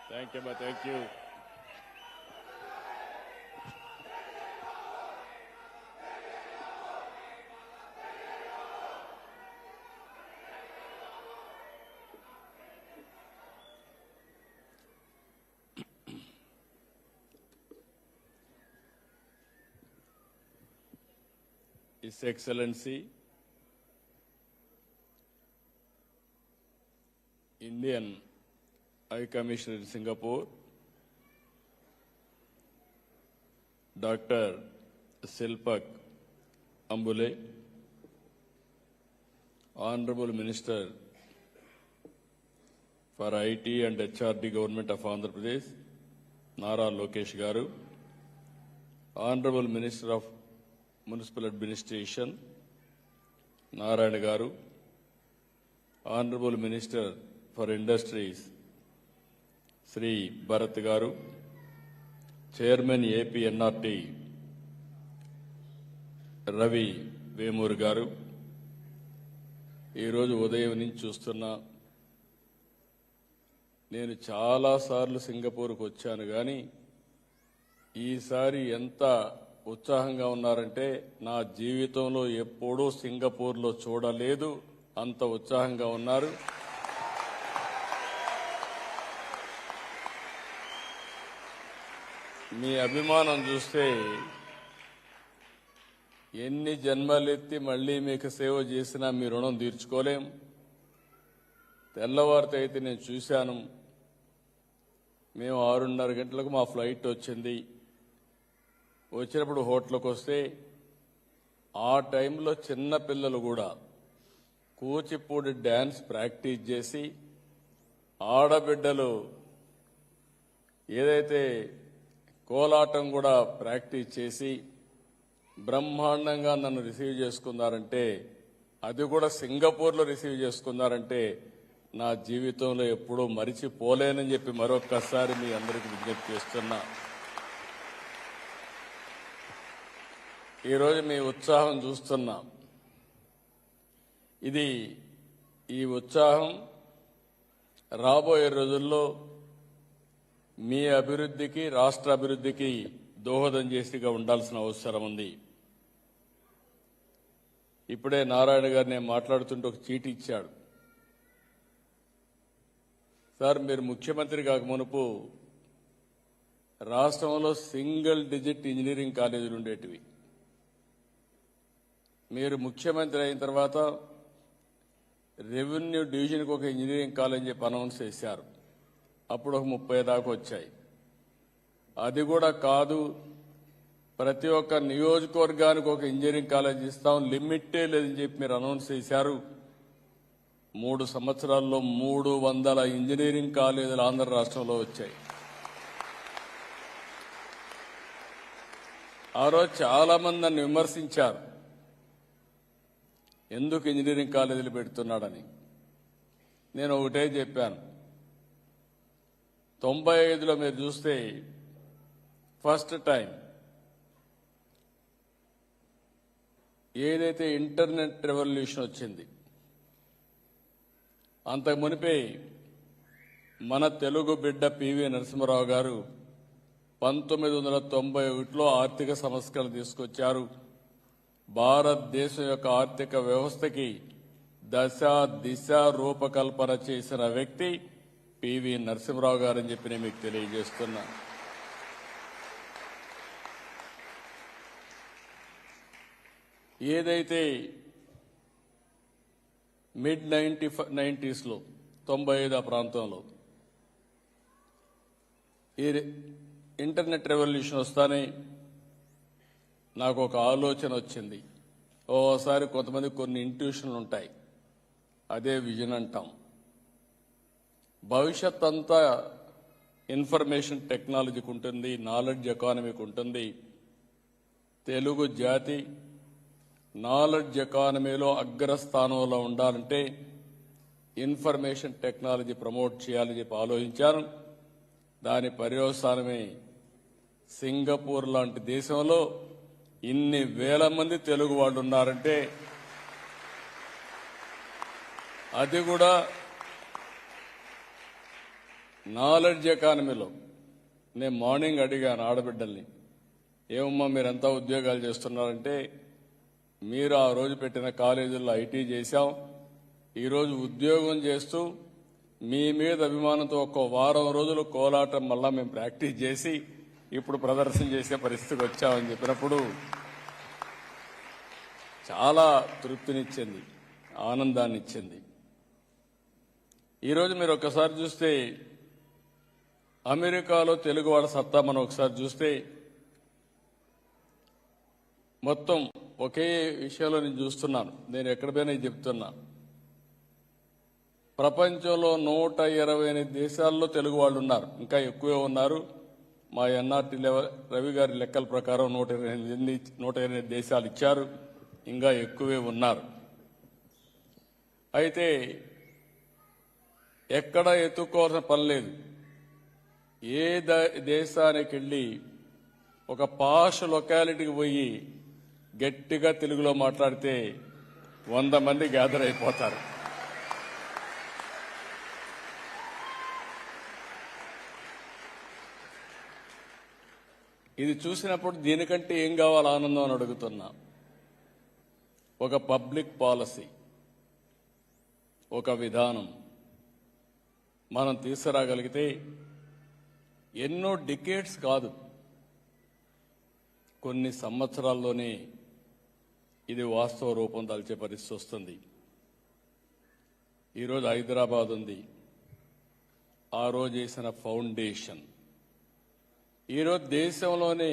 Thank you, ma. Thank you. His Excellency, Indian High Commissioner in Singapore, Dr. Silpak Ambule, Honorable Minister for IT and HRD Government of Andhra Pradesh, Nara Lokesh Garu, Honorable Minister of Municipal Administration, Narayana Garu, Honorable Minister for Industries, Sri Bharat Garu, Chairman AP NRT, Ravi Vemur Garu, ఈ రోజు ఉదయం నుంచి చూస్తున్నా నేను చాలా సార్లు సింగపూర్కు వచ్చాను కానీ ఈసారి ఎంత ఉత్సాహంగా ఉన్నారంటే నా జీవితంలో ఎప్పుడూ సింగపూర్లో చూడలేదు అంత ఉత్సాహంగా ఉన్నారు. మీ అభిమానం చూస్తే ఎన్ని జన్మలెత్తి మళ్ళీ మీకు సేవ చేసినా మీ రుణం తీర్చుకోలేం. తెల్లవారితో అయితే నేను చూశాను, మేము 6:30 గంటలకు మా ఫ్లైట్ వచ్చింది. వచ్చినప్పుడు హోటల్కి వస్తే ఆ టైంలో చిన్న పిల్లలు కూడా కూచిపూడి డ్యాన్స్ ప్రాక్టీస్ చేసి ఆడబిడ్డలు ఏదైతే కోలాటం కూడా ప్రాక్టీస్ చేసి బ్రహ్మాండంగా నన్ను రిసీవ్ చేసుకున్నారంటే, అది కూడా సింగపూర్లో రిసీవ్ చేసుకున్నారంటే నా జీవితంలో ఎప్పుడూ మరిచిపోలేనని చెప్పి మరొక్కసారి మీ అందరికీ విజ్ఞప్తి చేస్తున్నా. ఈరోజు మీ ఉత్సాహం చూస్తున్నా. ఈ ఉత్సాహం రాబోయే రోజుల్లో మీ అభివృద్ధికి, రాష్ట్ర అభివృద్ధికి దోహదం చేసిగా ఉండాల్సిన అవసరం ఉంది. ఇప్పుడే నారాయణ గారు నేను మాట్లాడుతుంటే ఒక చీటీ ఇచ్చాడు. సార్, మీరు ముఖ్యమంత్రి కాక మునుపు రాష్ట్రంలో సింగిల్ డిజిట్ ఇంజనీరింగ్ కాలేజీలు ఉండేటివి. మీరు ముఖ్యమంత్రి అయిన తర్వాత రెవెన్యూ డివిజన్కి ఒక ఇంజనీరింగ్ కాలేజ్ చెప్పి అనౌన్స్ చేశారు. అప్పుడు ఒక 30 దాకా వచ్చాయి. అది కూడా కాదు, ప్రతి ఒక్క నియోజకవర్గానికి ఒక ఇంజనీరింగ్ కాలేజ్ ఇస్తాం, లిమిటే లేదని చెప్పి మీరు అనౌన్స్ చేశారు. 3 సంవత్సరాల్లో 300 ఇంజనీరింగ్ కాలేజీలు ఆంధ్ర రాష్ట్రంలో వచ్చాయి. ఆ రోజు చాలా మంది నన్ను విమర్శించారు, ఎందుకు ఇంజనీరింగ్ కాలేజీలు పెడుతున్నాడని. నేను ఒకటే చెప్పాను, 95లో మీరు చూస్తే ఫస్ట్ టైం ఏదైతే ఇంటర్నెట్ రెవల్యూషన్ వచ్చింది, అంతకు మునిపే మన తెలుగు బిడ్డ పివి నరసింహారావు గారు 1991లో ఆర్థిక సంస్కరణ తీసుకొచ్చారు. భారతదేశం యొక్క ఆర్థిక వ్యవస్థకి దశ దిశ రూపకల్పన చేసిన వ్యక్తి పివి నరసింహారావు గారని చెప్పి నేను మీకు తెలియజేస్తున్నా. ఏదైతే మిడ్ 90స్లో 95 ప్రాంతంలో ఈ ఇంటర్నెట్ రెవల్యూషన్ వస్తానే నాకు ఒక ఆలోచన వచ్చింది. ఓసారి కొంతమంది కొన్ని ఇంట్యూషన్లు ఉంటాయి, అదే విజన్ అంటాం. భవిష్యత్ అంతా ఇన్ఫర్మేషన్ టెక్నాలజీకి ఉంటుంది, నాలెడ్జ్ ఎకానమీకి ఉంటుంది. తెలుగు జాతి నాలెడ్జ్ ఎకానమీలో అగ్రస్థానంలో ఉండాలంటే ఇన్ఫర్మేషన్ టెక్నాలజీ ప్రమోట్ చేయాలని చెప్పి ఆలోచించాను. దాని పర్యవసానమే సింగపూర్ లాంటి దేశంలో ఇన్ని వేల మంది తెలుగు వాళ్ళు ఉన్నారంటే, అది కూడా నాలెడ్జ్ ఎకానమీలో నేను మార్నింగ్ అడిగాను ఆడబిడ్డల్ని, ఏమమ్మా మీరంతా ఉద్యోగాలు చేస్తున్నారంటే, మీరు ఆ రోజు పెట్టిన కాలేజీల్లో ఐటీ చేశాం, ఈరోజు ఉద్యోగం చేస్తూ మీ మీద అభిమానంతో ఒక్క వారం రోజులు కోలాటం మళ్ళా మేము ప్రాక్టీస్ చేసి ఇప్పుడు ప్రదర్శన చేసే పరిస్థితికి వచ్చామని చెప్పినప్పుడు చాలా తృప్తినిచ్చింది, ఆనందాన్ని ఇచ్చింది. ఈరోజు మీరు ఒకసారి చూస్తే అమెరికాలో తెలుగు వాళ్ళ సత్తా మనం ఒకసారి చూస్తే మొత్తం ఒకే విషయంలో నేను చూస్తున్నాను. నేను ఎక్కడ పోయినా చెప్తున్నా, ప్రపంచంలో 128 దేశాల్లో తెలుగు వాళ్ళు ఉన్నారు, ఇంకా ఎక్కువే ఉన్నారు. మా ఎన్ఆర్టీ రవి గారి లెక్కల ప్రకారం 128 దేశాలు ఇచ్చారు, ఇంకా ఎక్కువే ఉన్నారు. అయితే ఎక్కడ ఎత్తుక్కోవాల్సిన పని లేదు. ఏ దేశానికి వెళ్ళి ఒక పాష్ లొకాలిటీకి పోయి గట్టిగా తెలుగులో మాట్లాడితే 100 మంది గ్యాదర్ అయిపోతారు. ఇది చూసినప్పుడు దీనికంటే ఏం కావాలి ఆనందం అని అడుగుతున్నా. ఒక పబ్లిక్ పాలసీ, ఒక విధానం మనం తీసుకురాగలిగితే ఎన్నో డికేడ్స్ కాదు, కొన్ని సంవత్సరాల్లోనే ఇది వాస్తవ రూపం దాల్చే పరిస్థితి వస్తుంది. ఈరోజు హైదరాబాద్ ఉంది, ఆ రోజు వేసిన ఫౌండేషన్ ఈరోజు దేశంలోనే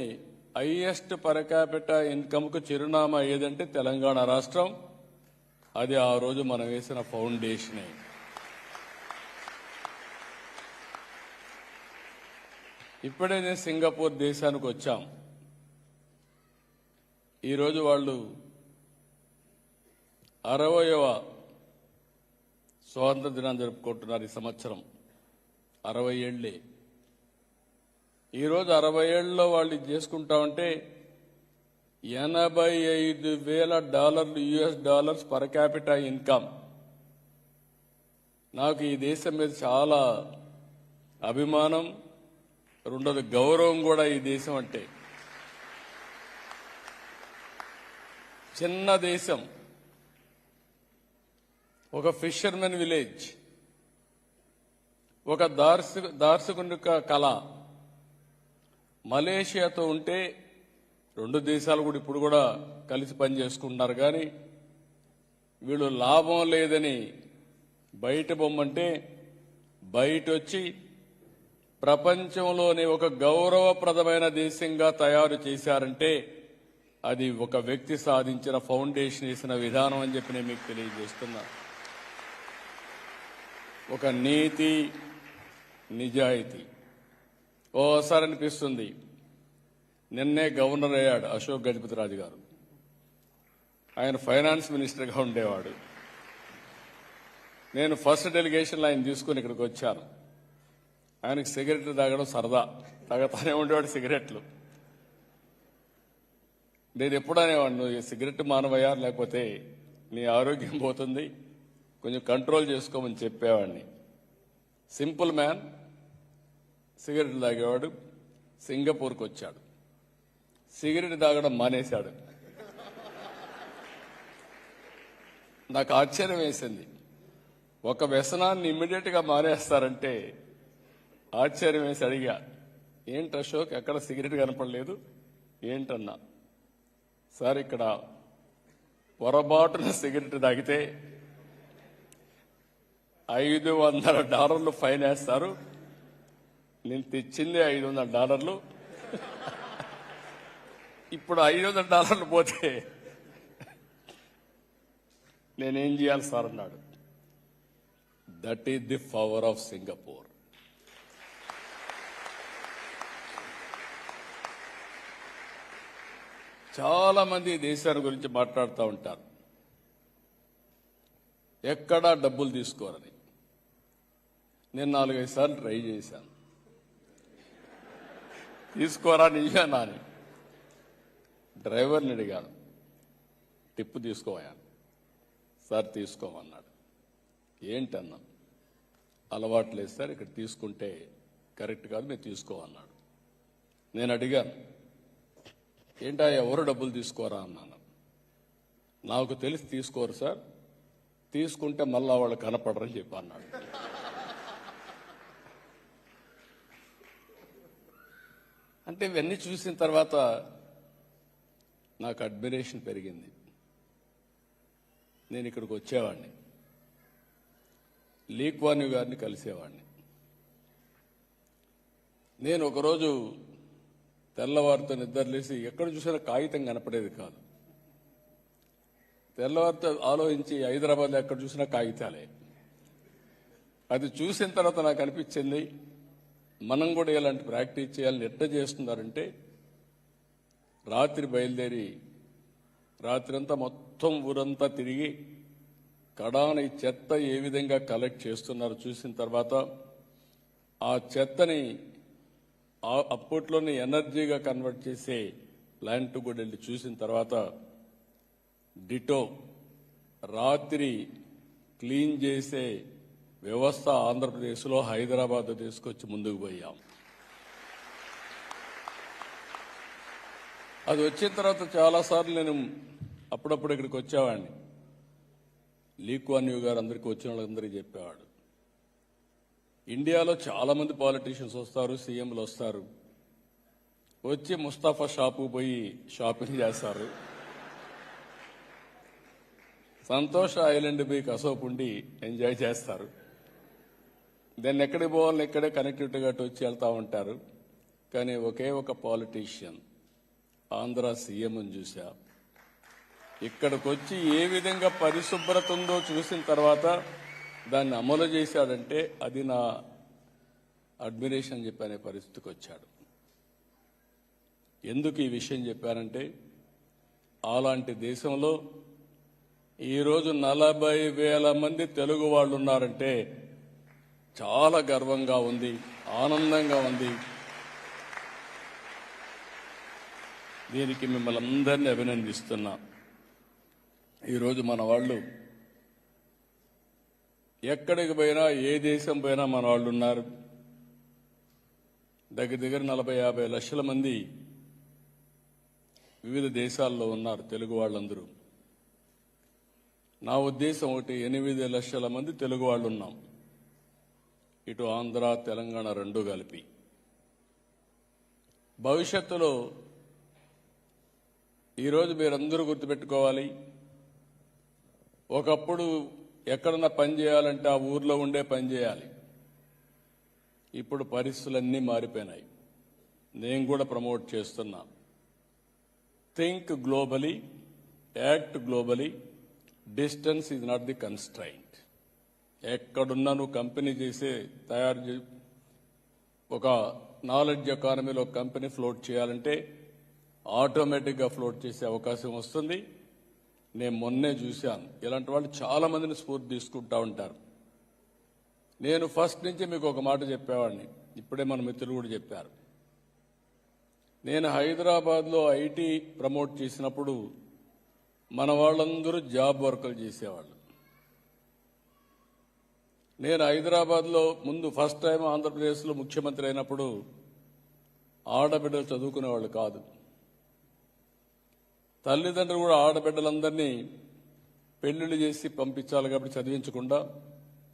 హైయెస్ట్ పర్ క్యాపిటా ఇన్కమ్కు చిరునామా ఏదంటే తెలంగాణ రాష్ట్రం. అది ఆ రోజు మనం వేసిన ఫౌండేషనే. ఇప్పుడే నేను సింగపూర్ దేశానికి వచ్చాం. ఈరోజు వాళ్ళు 60వ స్వాతంత్ర దినాన్ని జరుపుకుంటున్నారు. ఈ సంవత్సరం 60 ఏళ్లే. ఈరోజు 60 ఏళ్లలో వాళ్ళు ఇది చేసుకుంటామంటే $85,000 US dollars per capita income. నాకు ఈ దేశం మీద చాలా అభిమానం, రెండోది గౌరవం కూడా. ఈ దేశం అంటే చిన్న దేశం, ఒక ఫిషర్మెన్ విలేజ్, ఒక దార్శనిక కళ. మలేషియాతో ఉంటే 2 దేశాలు కూడా ఇప్పుడు కూడా కలిసి పనిచేసుకుంటున్నారు. కానీ వీళ్ళు లాభం లేదని బయట బొమ్మంటే బయట వచ్చి ప్రపంచంలోనే ఒక గౌరవప్రదమైన దేశంగా తయారు చేశారంటే అది ఒక వ్యక్తి సాధించిన ఫౌండేషన్ వేసిన విధానం అని చెప్పి నేను మీకు తెలియజేస్తున్నా. ఒక నీతి, నిజాయితీ. ఓసారి అనిపిస్తుంది, నిన్నే గవర్నర్ అయ్యాడు అశోక్ గజపతిరాజు గారు. ఆయన ఫైనాన్స్ మినిస్టర్గా ఉండేవాడు. నేను ఫస్ట్ డెలిగేషన్లో ఆయన తీసుకుని ఇక్కడికి వచ్చాను. ఆయనకు సిగరెట్లు తాగడం సరదా, తాగతానే ఉండేవాడు సిగరెట్లు. నేను ఎప్పుడు అనేవాడు, నువ్వు సిగరెట్ మానవయ్యా, లేకపోతే నీ ఆరోగ్యం పోతుంది, కొంచెం కంట్రోల్ చేసుకోమని చెప్పేవాడిని. సింపుల్ మ్యాన్, సిగరెట్లు తాగేవాడు. సింగపూర్కి వచ్చాడు, సిగరెట్ తాగడం మానేశాడు. నాకు ఆశ్చర్యం వేసింది. ఒక వ్యసనాన్ని ఇమ్మీడియట్గా మానేస్తారంటే ఆశ్చర్యం వేసి అడిగా, ఏంటి అశోక్ ఎక్కడ సిగరెట్ కనపడలేదు ఏంటన్నా. సార్ ఇక్కడ పొరపాటున సిగరెట్ తాగితే $500 ఫైన్ వేస్తారు. నేను తెచ్చింది $500. ఇప్పుడు $500 పోతే నేనేం చేయాలి సార్ అన్నాడు. That is the power of Singapore. చాలా మంది దేశాల గురించి మాట్లాడుతూ ఉంటారు, ఎక్కడా డబ్బులు తీసుకోరని. నేను 4-5 సార్లు ట్రై చేశాను, తీసుకోరా నిజమేనా అని. డ్రైవర్ని అడిగాను, టిప్పు తీసుకోవాను. సార్ తీసుకోమన్నాడు. ఏంటన్నా, అలవాట్లు లేదు సార్, ఇక్కడ తీసుకుంటే కరెక్ట్ కాదు, మీరు తీసుకోమన్నాడు. నేను అడిగాను, ఏంటా ఎవరు డబ్బులు తీసుకోరా అన్నాను. నాకు తెలిసి తీసుకోరు సార్, తీసుకుంటే మళ్ళా వాళ్ళు కనపడరని చెప్పి అన్నాడు. అంటే ఇవన్నీ చూసిన తర్వాత నాకు అడ్మిరేషన్ పెరిగింది. నేను ఇక్కడికి వచ్చేవాడిని, లీ కువాన్ యూ గారిని కలిసేవాడిని. నేను ఒకరోజు తెల్లవారితో నిద్రలేసి ఎక్కడ చూసినా కాగితం కనపడేది కాదు. తెల్లవారితో ఆలోచించి హైదరాబాద్లో ఎక్కడ చూసినా కాగితాలే. అది చూసిన తర్వాత నాకు అనిపించింది, మనం కూడా ఇలాంటి ప్రాక్టీస్ చేయాలని ఎట్లా చేస్తున్నారంటే, రాత్రి బయలుదేరి రాత్రంతా మొత్తం ఊరంతా తిరిగి కడాన ఈ చెత్త ఏ విధంగా కలెక్ట్ చేస్తున్నారో చూసిన తర్వాత ఆ చెత్తని అప్పట్లోనే ఎనర్జీగా కన్వర్ట్ చేసే ప్లాంట్ కూడా వెళ్ళి చూసిన తర్వాత డిటో రాత్రి క్లీన్ చేసే వ్యవస్థ ఆంధ్రప్రదేశ్లో హైదరాబాద్ తీసుకొచ్చి ముందుకు పోయాం. అది వచ్చిన తర్వాత చాలాసార్లు నేను అప్పుడప్పుడు ఇక్కడికి వచ్చేవాడిని. లీ కువాన్ యూ గారు అందరికీ వచ్చిన వాళ్ళందరికీ చెప్పేవాడు, ఇండియాలో చాలా మంది పాలిటీషియన్స్ వస్తారు, సీఎంలు వస్తారు, వచ్చి ముస్తాఫా షాపు పోయి షాపింగ్ చేస్తారు, సంతోష్ ఐలాండ్ పోయి కసోపు ఉండి ఎంజాయ్ చేస్తారు, దాన్ని ఎక్కడికి పోవాలని ఇక్కడే కనెక్టివిటీగా వచ్చి వెళ్తూ ఉంటారు. కానీ ఒకే ఒక పాలిటీషియన్ ఆంధ్ర సీఎంని చూసా, ఇక్కడికి వచ్చి ఏ విధంగా పరిశుభ్రత ఉందో చూసిన తర్వాత దాన్ని అమలు చేశాడంటే అది నా అడ్మిరేషన్ చెప్పనే పరిస్థితికి వచ్చాడు. ఎందుకు ఈ విషయం చెప్పానంటే, అలాంటి దేశంలో ఈరోజు 40,000 మంది తెలుగు వాళ్ళు ఉన్నారంటే చాలా గర్వంగా ఉంది, ఆనందంగా ఉంది. దీనికి మిమ్మల్ని అందరినీ అభినందిస్తున్నా. ఈరోజు మన వాళ్ళు ఎక్కడికి పోయినా, ఏ దేశం పోయినా మన వాళ్ళు ఉన్నారు. దగ్గర 40-50 లక్షల మంది వివిధ దేశాల్లో ఉన్నారు తెలుగు వాళ్ళందరూ. నా ఉద్దేశం ఒకటి, 8 లక్షల మంది తెలుగు వాళ్ళు ఉన్నాం, ఇటు ఆంధ్ర తెలంగాణ రెండూ కలిపి. భవిష్యత్తులో ఈరోజు మీరందరూ గుర్తుపెట్టుకోవాలి, ఒకప్పుడు ఎక్కడన్నా పని చేయాలంటే ఆ ఊర్లో ఉండే పని చేయాలి. ఇప్పుడు పరిస్థితులన్నీ మారిపోయినాయి. నేను కూడా ప్రమోట్ చేస్తున్నా, think globally, act globally, distance is not the constraint. ఎక్కడున్నా నువ్వు కంపెనీ తయారు ఒక నాలెడ్జ్ ఎకానమీలో కంపెనీ ఫ్లోట్ చేయాలంటే ఆటోమేటిక్గా ఫ్లోట్ చేసే అవకాశం వస్తుంది. నేను మొన్నే చూశాను, ఇలాంటి వాళ్ళు చాలా మందిని స్ఫూర్తి తీసుకుంటా ఉంటారు. నేను ఫస్ట్ నుంచి మీకు ఒక మాట చెప్పేవాడిని, ఇప్పుడే మన మిత్రులు కూడా చెప్పారు. నేను హైదరాబాద్లో ఐటీ ప్రమోట్ చేసినప్పుడు మన వాళ్ళందరూ జాబ్ వర్కులు చేసేవాళ్ళు. నేను హైదరాబాద్లో ముందు ఫస్ట్ టైం ఆంధ్రప్రదేశ్లో ముఖ్యమంత్రి అయినప్పుడు ఆడబిడ్డలు చదువుకునేవాళ్ళు కాదు. తల్లిదండ్రులు కూడా ఆడబిడ్డలందరినీ పెళ్లిళ్ళు చేసి పంపించాలి కాబట్టి చదివించకుండా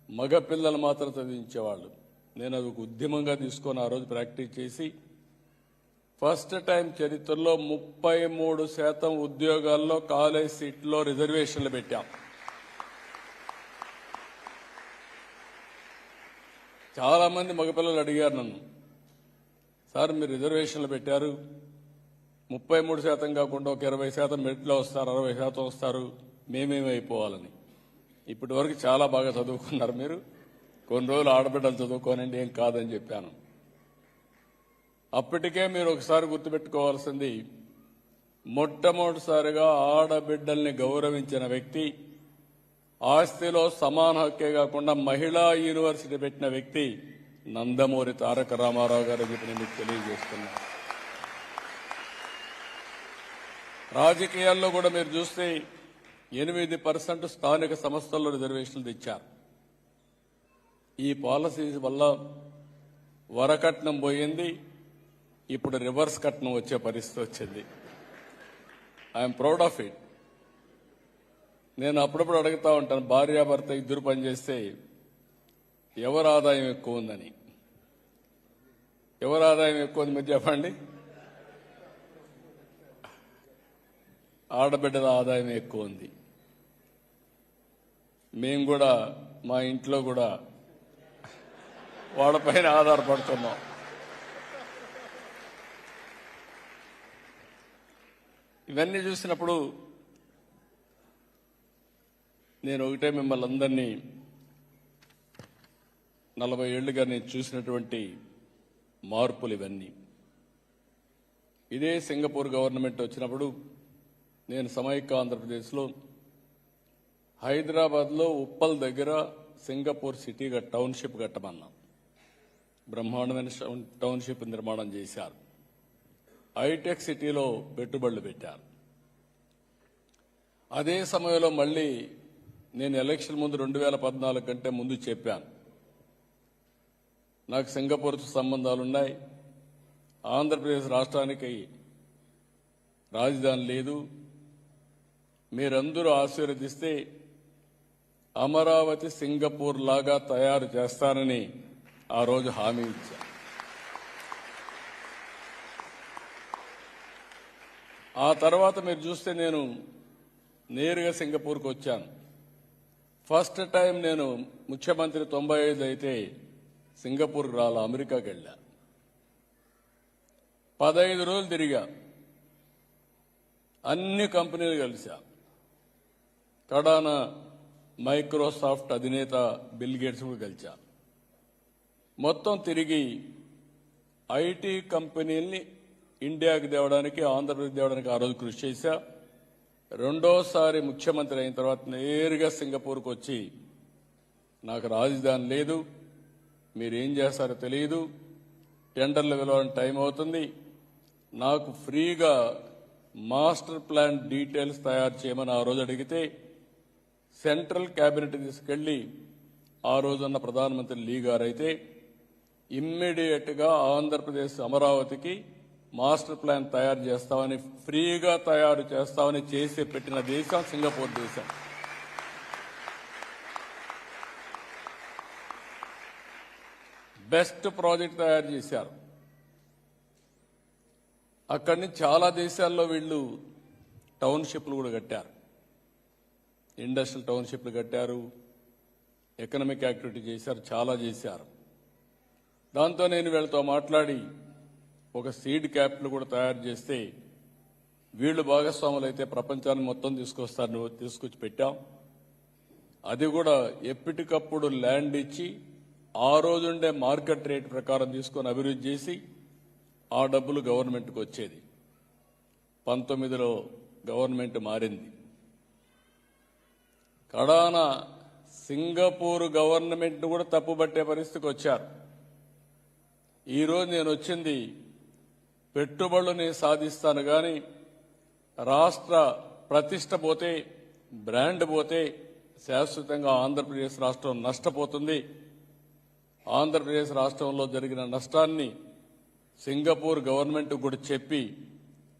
మగపిల్లలు మాత్రం చదివించేవాళ్ళు. నేను అది ఒక ఉద్యమంగా తీసుకొని ఆ రోజు ప్రాక్టీస్ చేసి ఫస్ట్ టైం చరిత్రలో 33% ఉద్యోగాల్లో కాలేజ్ సీట్లో రిజర్వేషన్లు పెట్టాం. చాలా మంది మగపిల్లలు అడిగారు నన్ను, సార్ మీరు రిజర్వేషన్లు పెట్టారు, 33% కాకుండా ఒక 20% మెరిట్లో వస్తారు, 60% వస్తారు, మేమేమైపోవాలని. ఇప్పటి వరకు చాలా బాగా చదువుకున్నారు మీరు, కొన్ని రోజులు ఆడబిడ్డలు చదువుకోనండి, ఏం కాదని చెప్పాను. అప్పటికే మీరు ఒకసారి గుర్తుపెట్టుకోవాల్సింది, మొట్టమొదటిసారిగా ఆడబిడ్డల్ని గౌరవించిన వ్యక్తి, ఆస్తిలో సమాన హక్కే కాకుండా మహిళా యూనివర్సిటీ పెట్టిన వ్యక్తి నందమూరి తారక రామారావు గారు చెప్పి నేను మీకు తెలియజేస్తున్నా. రాజకీయాల్లో కూడా మీరు చూస్తే 8% స్థానిక సంస్థల్లో రిజర్వేషన్లు తెచ్చారు. ఈ పాలసీస్ వల్ల వరకట్నం పోయింది, ఇప్పుడు రివర్స్ కట్నం వచ్చే పరిస్థితి వచ్చింది. I'm proud of it. నేను అప్పుడప్పుడు అడుగుతా ఉంటాను, భార్యాభర్త ఇద్దరు పనిచేస్తే ఎవరి ఆదాయం ఎక్కువ ఉందని. ఎవరి ఆదాయం ఎక్కువ ఉంది మీరు చెప్పండి? ఆడబిడ్డల ఆదాయం ఎక్కువ ఉంది. మేము కూడా మా ఇంట్లో కూడా వాళ్ళపైన ఆధారపడుతున్నాం. ఇవన్నీ చూసినప్పుడు నేను ఒకటే మిమ్మల్ని అందరినీ 40 ఏళ్లుగా నేను చూసినటువంటి మార్పులు ఇవన్నీ. ఇదే సింగపూర్ గవర్నమెంట్ వచ్చినప్పుడు నేను సమైక్య ఆంధ్రప్రదేశ్లో హైదరాబాద్లో ఉప్పల్ దగ్గర సింగపూర్ సిటీ టౌన్షిప్ కట్టమన్నాం. బ్రహ్మాండమైన టౌన్షిప్ నిర్మాణం చేశారు. హైటెక్ సిటీలో పెట్టుబడులు పెట్టారు. అదే సమయంలో మళ్ళీ నేను ఎలక్షన్ ముందు 2014 కంటే ముందు చెప్పాను, నాకు సింగపూర్తో సంబంధాలున్నాయి, ఆంధ్రప్రదేశ్ రాష్ట్రానికి రాజధాని లేదు, మీరందరూ ఆశీర్వదిస్తే అమరావతి సింగపూర్ లాగా తయారు చేస్తానని ఆ రోజు హామీ ఇచ్చాను. ఆ తర్వాత మీరు చూస్తే నేను నేరుగా సింగపూర్కి వచ్చాను. ఫస్ట్ టైం నేను ముఖ్యమంత్రి 95 అయితే సింగపూర్కి రాలా, అమెరికాకి వెళ్ళా. 15 రోజులు తిరిగా, అన్ని కంపెనీలు కలిసా. కడాన మైక్రోసాఫ్ట్ అధినేత బిల్ గేట్స్ కూడా కలిసా. మొత్తం తిరిగి ఐటీ కంపెనీల్ని ఇండియాకి తేవడానికి, ఆంధ్రప్రదేశ్ తేవడానికి ఆ రోజు కృషి చేశా. రెండోసారి ముఖ్యమంత్రి అయిన తర్వాత నేరుగా సింగపూర్కి వచ్చి, నాకు రాజధాని లేదు, మీరేం చేస్తారో తెలియదు, టెండర్లు పిలవడానికి టైం అవుతుంది, నాకు ఫ్రీగా మాస్టర్ ప్లాన్ డీటెయిల్స్ తయారు చేయమని ఆ రోజు అడిగితే సెంట్రల్ క్యాబినెట్ తీసుకెళ్లి ఆ రోజున్న ప్రధానమంత్రి లీ గారైతే ఇమ్మీడియట్ గా ఆంధ్రప్రదేశ్ అమరావతికి మాస్టర్ ప్లాన్ తయారు చేస్తామని, ఫ్రీగా తయారు చేస్తామని చేసి పెట్టిన దేశం సింగపూర్ దేశం. బెస్ట్ ప్రాజెక్ట్ తయారు చేశారు. అక్కడి నుంచి చాలా దేశాల్లో వీళ్ళు టౌన్షిప్లు కూడా కట్టారు, ఇండస్ట్రియల్ టౌన్షిప్లు కట్టారు, ఎకనామిక్ యాక్టివిటీ చేశారు, చాలా చేశారు. దాంతో నేను వీళ్ళతో మాట్లాడి ఒక సీడ్ క్యాపిటల్ కూడా తయారు చేస్తే వీళ్ళు భాగస్వాములు అయితే ప్రపంచాన్ని మొత్తం తీసుకొచ్చి పెట్టాం. అది కూడా ఎప్పటికప్పుడు ల్యాండ్ ఇచ్చి ఆ రోజుండే మార్కెట్ రేట్ ప్రకారం తీసుకొని అభివృద్ధి చేసి ఆ డబ్బులు గవర్నమెంట్కి వచ్చేది. 19లో గవర్నమెంట్ మారింది. కడాన సింగపూర్ గవర్నమెంట్ కూడా తప్పుబట్టే పరిస్థితికి వచ్చారు. ఈరోజు నేను వచ్చింది పెట్టుబడులని సాధిస్తాను కానీ రాష్ట్ర ప్రతిష్ట పోతే, బ్రాండ్ పోతే శాశ్వతంగా ఆంధ్రప్రదేశ్ రాష్ట్రం నష్టపోతుంది. ఆంధ్రప్రదేశ్ రాష్ట్రంలో జరిగిన నష్టాన్ని సింగపూర్ గవర్నమెంట్ కూడా చెప్పి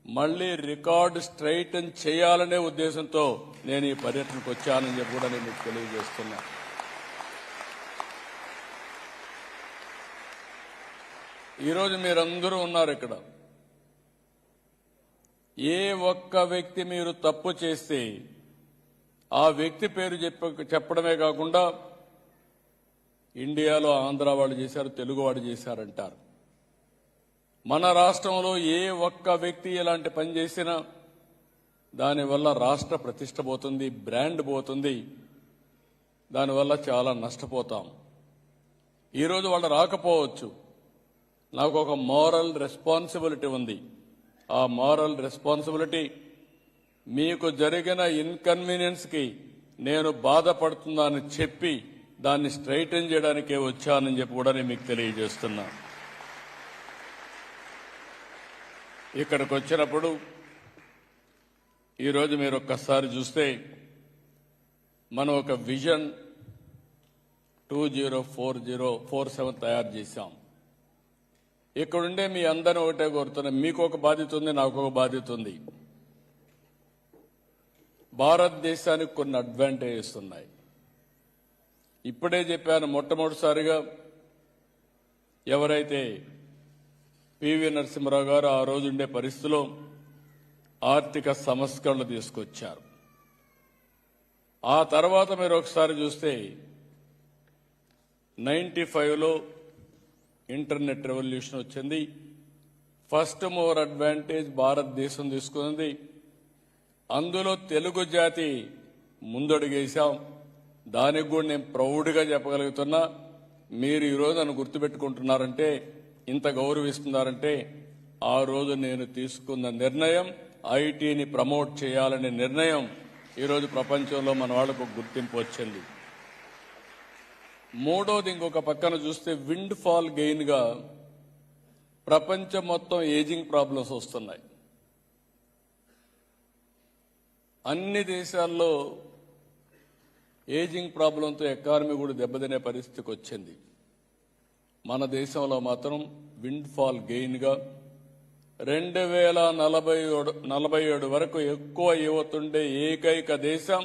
మళ్లీ రికార్డు స్ట్రైటన్ చేయాలనే ఉద్దేశంతో నేను ఈ పర్యటనకు వచ్చానని చెప్పి కూడా నేను మీకు తెలియజేస్తున్నా. ఈరోజు మీరందరూ ఉన్నారు ఇక్కడ. ఏ ఒక్క వ్యక్తి మీరు తప్పు చేస్తే ఆ వ్యక్తి పేరు చెప్పడమే కాకుండా ఇండియాలో ఆంధ్ర వాళ్ళు చేశారు, తెలుగు వాడు చేశారంటారు. మన రాష్ట్రంలో ఏ ఒక్క వ్యక్తి ఇలాంటి పని చేసినా దానివల్ల రాష్ట్ర ప్రతిష్ట పోతుంది, బ్రాండ్ పోతుంది, దానివల్ల చాలా నష్టపోతాం. ఈరోజు వాళ్ళు రాకపోవచ్చు, నాకు ఒక మోరల్ రెస్పాన్సిబిలిటీ ఉంది. ఆ మోరల్ రెస్పాన్సిబిలిటీ మీకు జరిగిన ఇన్కన్వీనియన్స్కి నేను బాధపడుతున్నానని చెప్పి దాన్ని స్ట్రైటన్ చేయడానికే వచ్చానని చెప్పి కూడా నేను మీకు తెలియజేస్తున్నా. ఇక్కడికి వచ్చినప్పుడు ఈరోజు మీరు ఒక్కసారి చూస్తే మనం ఒక విజన్ 2047 తయారు చేశాం. ఇక్కడుండే మీ అందరిని ఒకటే కోరుతున్నా, మీకు ఒక బాధ్యత ఉంది, నాకు ఒక బాధ్యత ఉంది. భారతదేశానికి కొన్ని అడ్వాంటేజెస్ ఉన్నాయి. ఇప్పుడే చెప్పాను, మొట్టమొదటిసారిగా ఎవరైతే పివి నరసింహరావు గారు ఆ రోజు ఉండే పరిస్థితిలో ఆర్థిక సంస్కరణలు తీసుకొచ్చారు. ఆ తర్వాత మీరు ఒకసారి చూస్తే 95లో ఇంటర్నెట్ రెవల్యూషన్ వచ్చింది. ఫస్ట్ మూవర్ అడ్వాంటేజ్ భారతదేశం తీసుకుంది. అందులో తెలుగు జాతి ముందడుగేశాం. దానికి కూడా నేను ప్రౌడ్గా చెప్పగలుగుతున్నా. మీరు ఈరోజు నన్ను గుర్తుపెట్టుకుంటున్నారంటే, ఇంత గౌరవిస్తున్నారంటే, ఆ రోజు నేను తీసుకున్న నిర్ణయం ఐటీని ప్రమోట్ చేయాలనే నిర్ణయం ఈరోజు ప్రపంచంలో మన వాళ్లకు గుర్తింపు వచ్చింది. మూడోది, ఇంకొక పక్కన చూస్తే విండ్ ఫాల్ గెయిన్ గా ప్రపంచం మొత్తం ఏజింగ్ ప్రాబ్లమ్స్ వస్తున్నాయి. అన్ని దేశాల్లో ఏజింగ్ ప్రాబ్లంతో ఎకానమీ కూడా దెబ్బతినే పరిస్థితికి వచ్చింది. మన దేశంలో మాత్రం విండ్ ఫాల్ గెయిన్ గా 2047 వరకు ఎక్కువ యువతుండే ఏకైక దేశం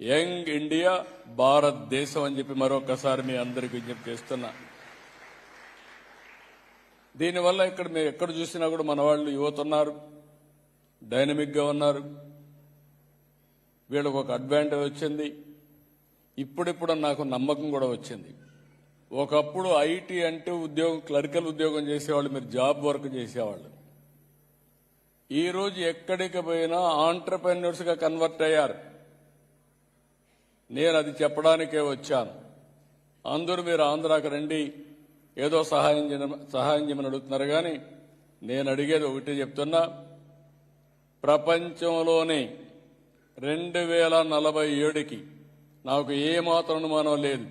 యంగ్ ఇండియా భారతదేశం అని చెప్పి మరొకసారి మీ అందరికీ విజ్ఞప్తి చేస్తున్నా. దీనివల్ల ఇక్కడ మీరు ఎక్కడ చూసినా కూడా మన వాళ్ళు యువత ఉన్నారు, డైనమిక్ గా ఉన్నారు. వీళ్ళకు ఒక అడ్వాంటేజ్ వచ్చింది. ఇప్పుడిప్పుడు నాకు నమ్మకం కూడా వచ్చింది. ఒకప్పుడు ఐటీ అంటే ఉద్యోగం, క్లరికల్ ఉద్యోగం చేసేవాళ్ళు, మీరు జాబ్ వర్క్ చేసేవాళ్ళు. ఈ రోజు ఎక్కడికి పోయినా ఆంటర్‌ప్రెన్యూర్స్ గా కన్వర్ట్ అయ్యారు. నేను అది చెప్పడానికే వచ్చాను. అందరూ మీరు ఆంధ్రాకి రండి, ఏదో సహాయం చేయమని అడుగుతున్నారు. కానీ నేను అడిగేది ఒకటే చెప్తున్నా, ప్రపంచంలోనే 2047కి నాకు ఏమాత్రం అనుమానం లేదు,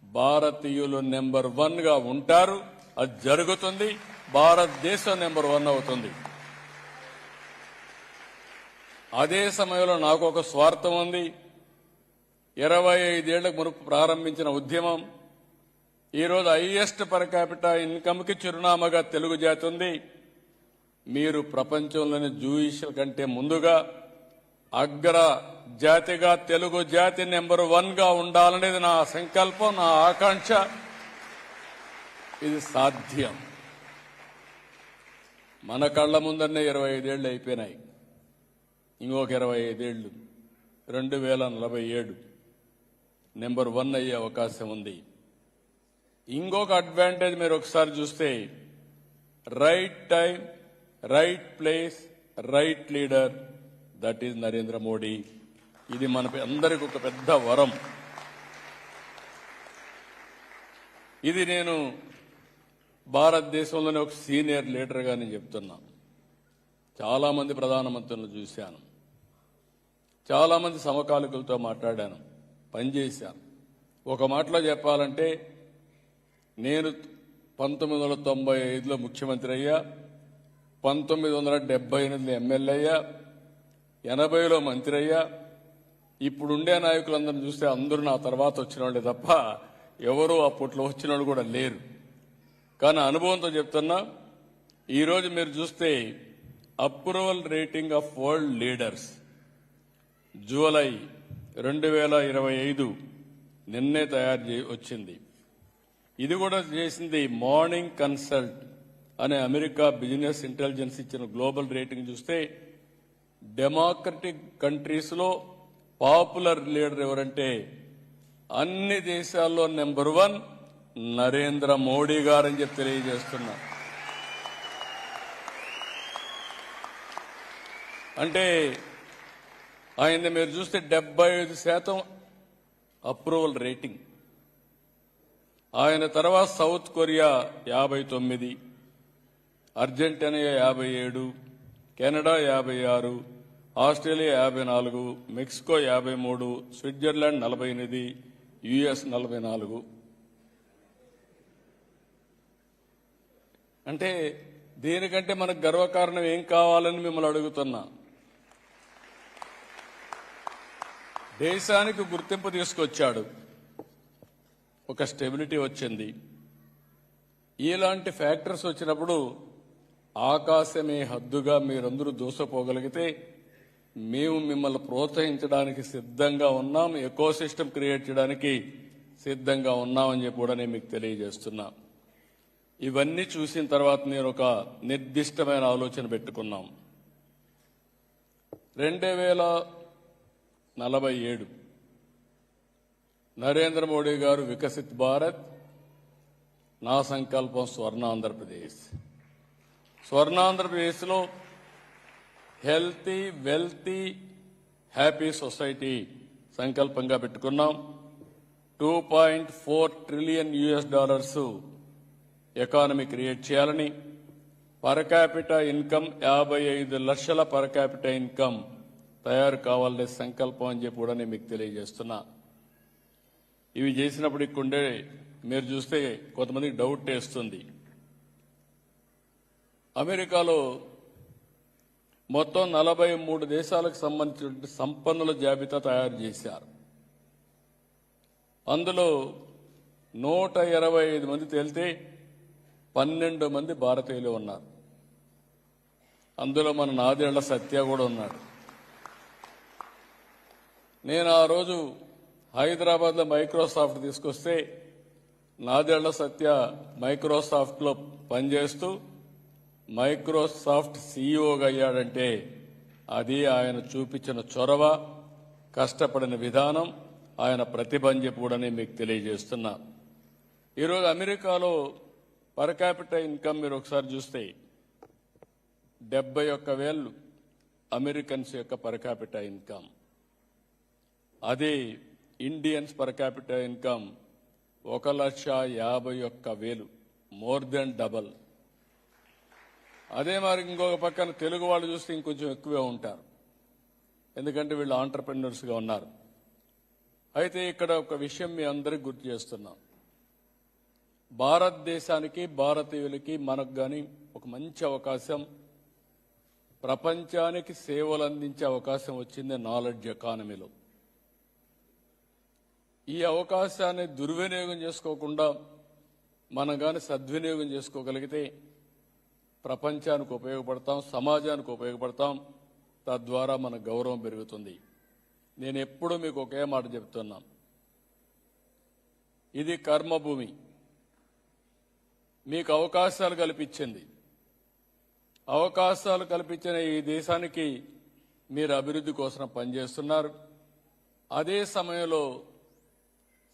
భారతీయులు నెంబర్ 1 గా ఉంటారు. అది జరుగుతుంది. భారతదేశం నెంబర్ 1 అవుతుంది. అదే సమయంలో నాకు ఒక స్వార్థం ఉంది. 25 ఏళ్లకు మునుపు ప్రారంభించిన ఉద్యమం ఈరోజు హైయెస్ట్ పర్ క్యాపిటల్ ఇన్కమ్ కి చిరునామాగా తెలుగు జాతి ఉంది. మీరు ప్రపంచంలోని జూయిషుల కంటే ముందుగా అగ్ర జాతిగా తెలుగు జాతి నెంబర్ 1 గా ఉండాలనేది నా సంకల్పం, నా ఆకాంక్ష. ఇది సాధ్యం. మన కళ్ల ముందరనే 25 ఏళ్లు అయిపోయినాయి. ఇంకొక 25 ఏళ్లు 2047 నెంబర్ 1 అయ్యే అవకాశం ఉంది. ఇంకొక అడ్వాంటేజ్ మీరు ఒకసారి చూస్తే, right time, right place, right leader, that is Narendra Modi. ఇది మన అందరికి ఒక పెద్ద వరం. ఇది నేను భారతదేశంలోనే ఒక సీనియర్ లీడర్గా నేను చెప్తున్నా. చాలా మంది ప్రధానమంత్రులను చూశాను, చాలా మంది సమకాలికులతో మాట్లాడాను, పనిచేశాను. ఒక మాటలో చెప్పాలంటే, నేను 1995లో ముఖ్యమంత్రి అయ్యా, 1978లో ఎమ్మెల్యే అయ్యా, 80లో మంత్రి అయ్యా. ఇప్పుడుండే నాయకులందరిని చూస్తే అందరూ నా తర్వాత వచ్చిన వాళ్ళే తప్ప ఎవరూ అప్పట్లో వచ్చిన వాళ్ళు కూడా లేరు. కానీ అనుభవంతో చెప్తున్నా, ఈరోజు మీరు చూస్తే approval rating of world leaders July 2025 నిన్నే వచ్చింది. ఇది కూడా చేసింది మార్నింగ్ కన్సల్ట్ అనే అమెరికా బిజినెస్ ఇంటెలిజెన్స్ ఇచ్చిన గ్లోబల్ రేటింగ్ చూస్తే, డెమోక్రటిక్ కంట్రీస్ లో పాపులర్ లీడర్ ఎవరంటే అన్ని దేశాల్లో నెంబర్ 1 నరేంద్ర మోడీ గారని చెప్పి తెలియజేస్తున్నా. అంటే ఆయన మీరు చూస్తే 75% అప్రూవల్ రేటింగ్. ఆయన తర్వాత south Korea 59, Argentina 57, Canada 56, Australia 54, Mexico 53, Switzerland 48, US 44. అంటే దీనికంటే మనకు గర్వకారణం ఏం కావాలని మిమ్మల్ని అడుగుతున్నా. దేశానికి గుర్తింపు తీసుకొచ్చాడు. ఒక స్టెబిలిటీ వచ్చింది. ఇలాంటి ఫ్యాక్టర్స్ వచ్చినప్పుడు ఆకాశమే హద్దుగా మీరందరూ దూసపోగలిగితే మేము మిమ్మల్ని ప్రోత్సహించడానికి సిద్ధంగా ఉన్నాం, ఎకోసిస్టమ్ క్రియేట్ చేయడానికి సిద్ధంగా ఉన్నామని చెప్పి కూడా నేను మీకు తెలియజేస్తున్నా. ఇవన్నీ చూసిన తర్వాత నేను ఒక నిర్దిష్టమైన ఆలోచన పెట్టుకున్నాం. 2047 నరేంద్ర మోడీ గారు వికసిత్ భారత్, నా సంకల్పం స్వర్ణాంధ్రప్రదేశ్. స్వర్ణాంధ్రప్రదేశ్లో హెల్తీ, వెల్తీ, హ్యాపీ సొసైటీ సంకల్పంగా పెట్టుకున్నాం. $2.4 ట్రిలియన్ ఎకానమీ క్రియేట్ చేయాలని, పర్ క్యాపిటా ఇన్కమ్ 55 లక్షల పర్ క్యాపిటా ఇన్కమ్ తయారు కావాలనే సంకల్పం అని చెప్పి కూడా నేను మీకు తెలియజేస్తున్నా. ఇవి చేసినప్పుడు ఇక్కడే మీరు చూస్తే కొంతమందికి డౌట్ వేస్తుంది. అమెరికాలో మొత్తం 43 దేశాలకు సంబంధించిన సంపన్నుల జాబితా తయారు చేశారు. అందులో 125 మంది తేలితే 12 మంది భారతీయులు ఉన్నారు. అందులో మన నాదేళ్ల సత్య కూడా ఉన్నాడు. నేను ఆ రోజు హైదరాబాద్లో మైక్రోసాఫ్ట్ తీసుకొస్తే నాదేళ్ల సత్య మైక్రోసాఫ్ట్లో పనిచేస్తూ మైక్రోసాఫ్ట్ సీఈఓగా అయ్యాడంటే అది ఆయన చూపించిన చొరవ, కష్టపడిన విధానం, ఆయన ప్రతిభ అని చెప్పి కూడా నేను మీకు తెలియజేస్తున్నా. ఈరోజు అమెరికాలో పర్ క్యాపిటల్ ఇన్కమ్ మీరు ఒకసారి చూస్తే 71,000 అమెరికన్స్ యొక్క పర్ క్యాపిటల్ ఇన్కమ్. అదే Indians per capital income 1,51,000, more than double. అదే మరి ఇంకొక పక్కన తెలుగు వాళ్ళు చూస్తే ఇంకొంచెం ఎక్కువే ఉంటారు, ఎందుకంటే వీళ్ళు ఆంటర్ప్రెన్యూర్స్గా ఉన్నారు. అయితే ఇక్కడ ఒక విషయం మీ అందరికీ గుర్తు చేస్తున్నాం. భారతదేశానికి, భారతీయులకి, మనకు కానీ ఒక మంచి అవకాశం, ప్రపంచానికి సేవలు అందించే అవకాశం వచ్చింది నాలెడ్జ్ ఎకానమీలో. ఈ అవకాశాన్ని దుర్వినియోగం చేసుకోకుండా మనం కానీ సద్వినియోగం చేసుకోగలిగితే ప్రపంచానికి ఉపయోగపడతాం, సమాజానికి ఉపయోగపడతాం. తద్వారా మన గౌరవం పెరుగుతుంది. నేను ఎప్పుడూ మీకు ఒకే మాట చెప్తున్నా, ఇది కర్మభూమి. మీకు అవకాశాలు కల్పించింది. అవకాశాలు కల్పించిన ఈ దేశానికి మీరు అభివృద్ధి కోసం పనిచేస్తున్నారు. అదే సమయంలో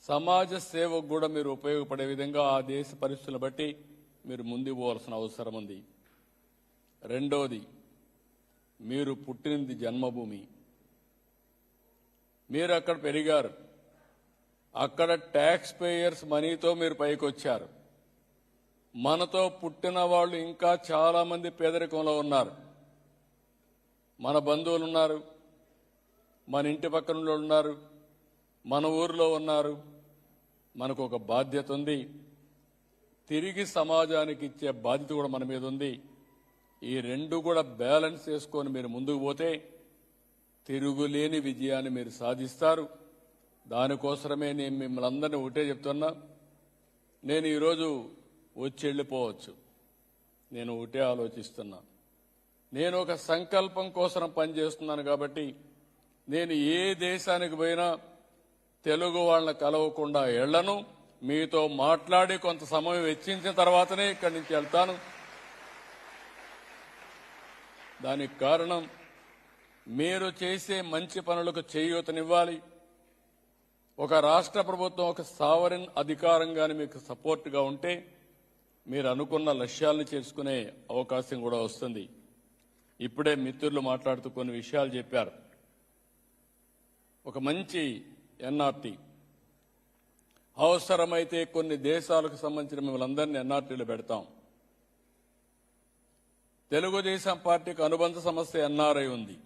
సమాజ సేవకు కూడా మీరు ఉపయోగపడే విధంగా ఆ దేశ పరిస్థితులను బట్టి మీరు ముందుకు పోవాల్సిన అవసరం ఉంది. రెండోది, మీరు పుట్టినది జన్మభూమి. మీరు అక్కడ పెరిగారు. అక్కడ ట్యాక్స్ పేయర్స్ మనీతో మీరు పైకి వచ్చారు. మనతో పుట్టిన వాళ్ళు ఇంకా చాలా మంది పేదరికంలో ఉన్నారు. మన బంధువులు ఉన్నారు, మన ఇంటి పక్కన ఉన్నారు, మన ఊరిలో ఉన్నారు. మనకు ఒక బాధ్యత ఉంది. తిరిగి సమాజానికి ఇచ్చే బాధ్యత కూడా మన మీద ఉంది. ఈ రెండు కూడా బ్యాలెన్స్ చేసుకొని మీరు ముందుకు పోతే తిరుగులేని విజయాన్ని మీరు సాధిస్తారు. దానికోసమే నేను మిమ్మల్ని అందరినీ ఒకటే చెప్తున్నా. నేను ఈరోజు వచ్చి వెళ్ళిపోవచ్చు. నేను ఒకటే ఆలోచిస్తున్నా. నేను ఒక సంకల్పం కోసం పనిచేస్తున్నాను కాబట్టి నేను ఏ దేశానికి పోయినా తెలుగు వాళ్ళని కలవకుండా ఎళ్లను. మీతో మాట్లాడి కొంత సమయం వెచ్చించిన తర్వాతనే ఇక్కడి నుంచి వెళ్తాను. దానికి కారణం మీరు చేసే మంచి పనులకు చేయూతనివ్వాలి. ఒక రాష్ట్ర ప్రభుత్వం ఒక సావరిన్ అధికారంగానే మీకు సపోర్ట్గా ఉంటే మీరు అనుకున్న లక్ష్యాలను చేసుకునే అవకాశం కూడా వస్తుంది. ఇప్పుడే మిత్రులు మాట్లాడుతూ కొన్ని విషయాలు చెప్పారు. ఒక మంచి ఎన్ఆర్టీ, అవసరమైతే కొన్ని దేశాలకు సంబంధించిన మిమ్మల్ని అందరినీ ఎన్ఆర్టీలు పెడతాం. తెలుగుదేశం పార్టీకి అనుబంధ సమస్య ఎన్ఆర్ఐ ఉంది.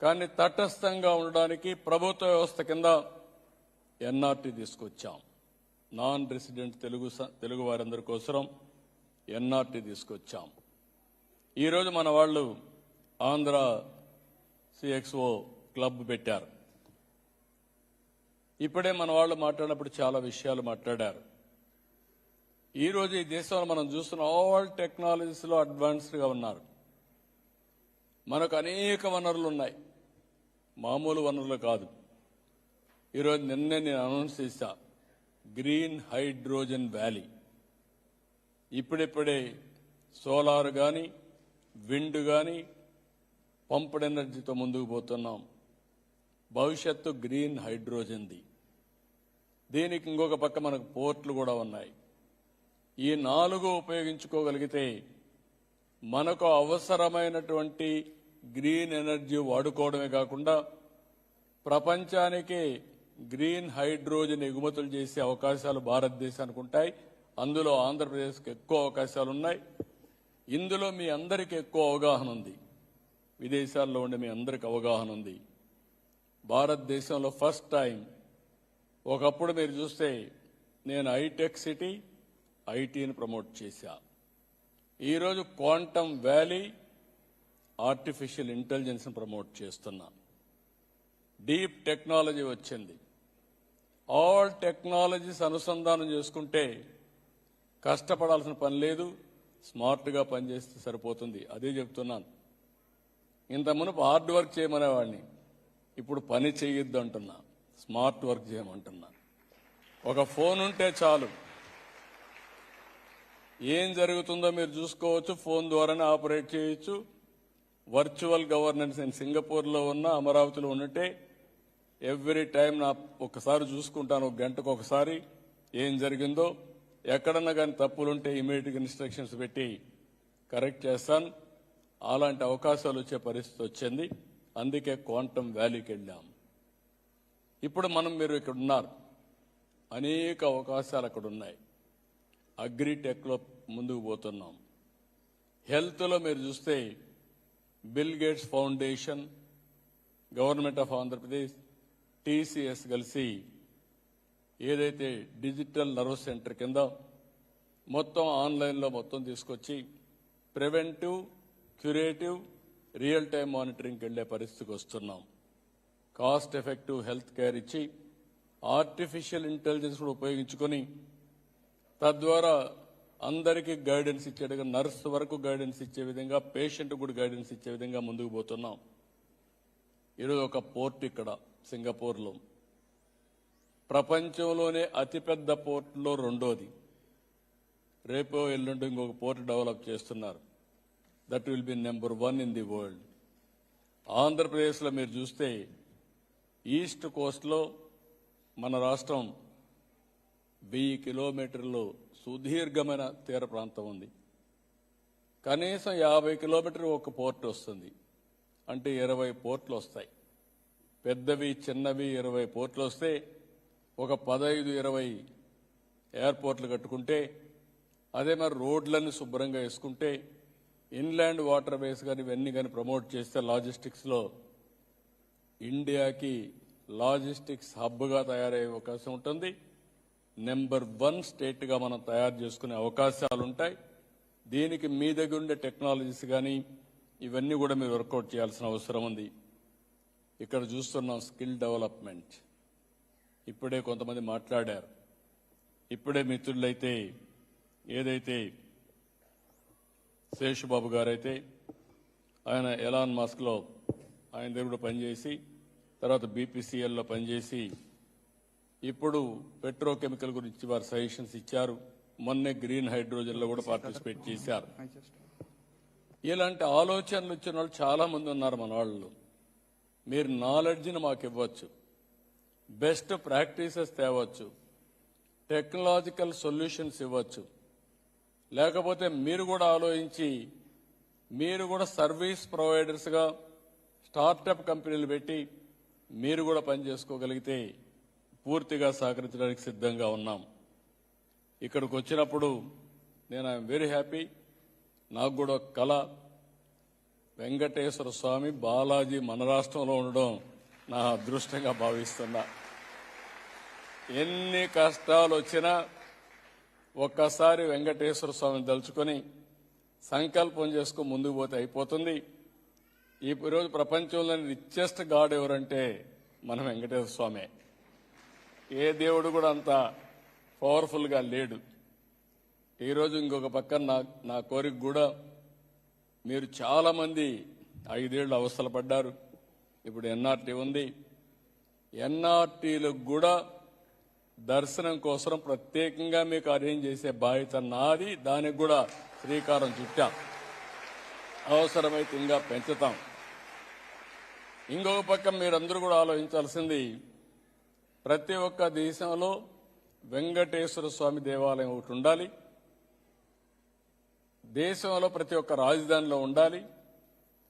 కానీ తటస్థంగా ఉండడానికి ప్రభుత్వ వ్యవస్థ కింద ఎన్ఆర్టీ తీసుకొచ్చాం. నాన్ రెసిడెంట్ తెలుగు వారందరి కోసం ఎన్ఆర్టీ తీసుకొచ్చాం. ఈరోజు మన వాళ్ళు ఆంధ్ర సిఎక్స్ఓ క్లబ్ పెట్టారు. ఇప్పుడే మన వాళ్ళు మాట్లాడినప్పుడు చాలా విషయాలు మాట్లాడారు. ఈరోజు ఈ దేశంలో మనం చూస్తున్న ఆల్ టెక్నాలజీస్లో అడ్వాన్స్డ్గా ఉన్నారు. మనకు అనేక వనరులు ఉన్నాయి, మామూలు వనరులు కాదు. ఈరోజు నిన్నే నేను అనౌన్స్ చేశా గ్రీన్ హైడ్రోజన్ వ్యాలీ. ఇప్పుడిప్పుడే సోలార్ కానీ విండ్ కానీ పంప్డ్ ఎనర్జీతో ముందుకు పోతున్నాం. భవిష్యత్తు గ్రీన్ హైడ్రోజన్ది. దీనికి ఇంకొక పక్క మనకు పోర్ట్లు కూడా ఉన్నాయి. ఈ 4 ఉపయోగించుకోగలిగితే మనకు అవసరమైనటువంటి గ్రీన్ ఎనర్జీ వాడుకోవడమే కాకుండా ప్రపంచానికి గ్రీన్ హైడ్రోజన్ ఎగుమతులు చేసే అవకాశాలు భారతదేశానికి ఉంటాయి. అందులో ఆంధ్రప్రదేశ్కి ఎక్కువ అవకాశాలు ఉన్నాయి. ఇందులో మీ అందరికీ ఎక్కువ అవగాహన ఉంది, విదేశాల్లో ఉండే మీ అందరికి అవగాహన ఉంది. భారతదేశంలో ఫస్ట్ టైం, ఒకప్పుడు మీరు చూస్తే నేను హైటెక్ సిటీ ఐటీని ప్రమోట్ చేశా. ఈరోజు క్వాంటమ్ వ్యాలీ ఆర్టిఫిషియల్ ఇంటెలిజెన్స్ని ప్రమోట్ చేస్తున్నా. డీప్ టెక్నాలజీ వచ్చింది. ఆల్ టెక్నాలజీస్ అనుసంధానం చేసుకుంటే కష్టపడాల్సిన పని లేదు, స్మార్ట్గా పనిచేస్తే సరిపోతుంది. అదే చెప్తున్నాను. ఇంత మునుపు హార్డ్ వర్క్ చేయమనేవాడిని, ఇప్పుడు పని చేయొద్దు అంటున్నా, స్మార్ట్ వర్క్ చేయమంటున్నా. ఒక ఫోన్ ఉంటే చాలు, ఏం జరుగుతుందో మీరు చూసుకోవచ్చు, ఫోన్ ద్వారానే ఆపరేట్ చేయొచ్చు. వర్చువల్ గవర్నెన్స్ నేను సింగపూర్లో ఉన్నా, అమరావతిలో ఉన్నట్టే ఎవ్రీ టైం నా ఒకసారి చూసుకుంటాను, ఒక గంటకు ఒకసారి ఏం జరిగిందో. ఎక్కడన్నా కానీ తప్పులుంటే ఇమీడియట్గా ఇన్స్ట్రక్షన్స్ పెట్టి కరెక్ట్ చేస్తాను. అలాంటి అవకాశాలు వచ్చే పరిస్థితి వచ్చింది. అందుకే క్వాంటమ్ వ్యాలీకి వెళ్ళాం. ఇప్పుడు మీరు ఇక్కడ ఉన్నారు, అనేక అవకాశాలు అక్కడ ఉన్నాయి. అగ్రిటెక్లో ముందుకు పోతున్నాం. హెల్త్లో మీరు చూస్తే bill gates foundation, government of Andhra Pradesh, TCS కలిసి ఏదైతే డిజిటల్ నర్వ్ సెంటర్ కింద మొత్తం ఆన్లైన్లో మొత్తం తీసుకొచ్చి ప్రివెంటివ్, క్యూరేటివ్, రియల్ టైం మానిటరింగ్కి వెళ్లే పరిస్థితికి వస్తున్నాం. కాస్ట్ ఎఫెక్టివ్ హెల్త్ కేర్ ఇచ్చి ఆర్టిఫిషియల్ ఇంటెలిజెన్స్ కూడా ఉపయోగించుకొని తద్వారా అందరికీ గైడెన్స్ ఇచ్చేట్టుగా, నర్స్ వరకు గైడెన్స్ ఇచ్చే విధంగా, పేషెంట్ కూడా గైడెన్స్ ఇచ్చే విధంగా ముందుకు పోతున్నాం. ఈరోజు ఒక పోర్ట్ ఇక్కడ సింగపూర్లో, ప్రపంచంలోనే అతిపెద్ద పోర్టులో రెండోది. రేపో ఎల్లుండి ఇంకొక పోర్ట్ డెవలప్ చేస్తున్నారు. That will be number 1 in the world. ఆంధ్రప్రదేశ్లో మీరు చూస్తే ఈస్ట్ కోస్ట్లో మన రాష్ట్రం 1000 కిలోమీటర్లు సుదీర్ఘమైన తీర ప్రాంతం ఉంది. కనీసం 50 కిలోమీటర్లు ఒక పోర్ట్ వస్తుంది. అంటే 20 పోర్ట్లు వస్తాయి. పెద్దవి చిన్నవి 20 పోర్ట్లు వస్తే ఒక 15-20 ఎయిర్పోర్ట్లు కట్టుకుంటే, అదే మరి రోడ్లన్నీ శుభ్రంగా వేసుకుంటే, ఇన్లాండ్ వాటర్ వేస్ కానీ ఇవన్నీ కానీ ప్రమోట్ చేస్తే లాజిస్టిక్స్లో ఇండియాకి లాజిస్టిక్స్ హబ్గా తయారయ్యే అవకాశం ఉంటుంది. నెంబర్ 1 స్టేట్గా మనం తయారు చేసుకునే అవకాశాలు ఉంటాయి. దీనికి మీ దగ్గర ఉండే టెక్నాలజీస్ కానీ ఇవన్నీ కూడా మీరు వర్కౌట్ చేయాల్సిన అవసరం ఉంది. ఇక్కడ చూస్తున్నాం స్కిల్ డెవలప్మెంట్. ఇప్పుడే కొంతమంది మాట్లాడారు. ఇప్పుడే మిత్రులైతే ఏదైతే శేషుబాబు గారైతే ఆయన ఎలాన్ మాస్క్లో ఆయన దగ్గర కూడా పనిచేసి, తర్వాత బీపీసీఎల్లో పనిచేసి, ఇప్పుడు పెట్రోకెమికల్ గురించి వారు సజెషన్స్ ఇచ్చారు. మొన్నే గ్రీన్ హైడ్రోజన్లో కూడా పార్టిసిపేట్ చేశారు. ఇలాంటి ఆలోచనలు ఇచ్చిన వాళ్ళు చాలా మంది ఉన్నారు మన వాళ్ళు. మీరు నాలెడ్జ్ని మాకు ఇవ్వచ్చు, బెస్ట్ ప్రాక్టీసెస్ తేవచ్చు, టెక్నాలజికల్ సొల్యూషన్స్ ఇవ్వచ్చు. లేకపోతే మీరు కూడా ఆలోచించి మీరు కూడా సర్వీస్ ప్రొవైడర్స్గా స్టార్టప్ కంపెనీలు పెట్టి మీరు కూడా పనిచేసుకోగలిగితే పూర్తిగా సహకరించడానికి సిద్ధంగా ఉన్నాం. ఇక్కడికి వచ్చినప్పుడు నేను ఐఎమ్ వెరీ హ్యాపీ. నాకు కూడా ఒక కళ, వెంకటేశ్వర స్వామి బాలాజీ మన రాష్ట్రంలో ఉండడం నా అదృష్టంగా భావిస్తున్నా. ఎన్ని కష్టాలు వచ్చినా ఒక్కసారి వెంకటేశ్వర స్వామిని తలుచుకొని సంకల్పం చేసుకుని ముందుకు పోతే అయిపోతుంది. ఈరోజు ప్రపంచంలోని రిచెస్ట్ గాడ్ ఎవరంటే మన వెంకటేశ్వర స్వామే. ఏ దేవుడు కూడా అంత పవర్ఫుల్గా లేడు. ఈరోజు ఇంకొక పక్కన నా కోరిక కూడా, మీరు చాలామంది 5 ఏళ్ళు అవస్థలు పడ్డారు. ఇప్పుడు ఎన్ఆర్టీ ఉంది. ఎన్ఆర్టీలకు కూడా దర్శనం కోసం ప్రత్యేకంగా మీకు అరేంజ్ చేసే బాధ్యత నాది. దానికి కూడా శ్రీకారం చుట్టాం. అవసరమైతే ఇంకా పెంచుతాం. ఇంకొక పక్క మీరందరూ కూడా ఆలోచించాల్సింది, ప్రతి ఒక్క దేశంలో వెంకటేశ్వర స్వామి దేవాలయం ఒకటి ఉండాలి. దేశంలో ప్రతి ఒక్క రాజధానిలో ఉండాలి.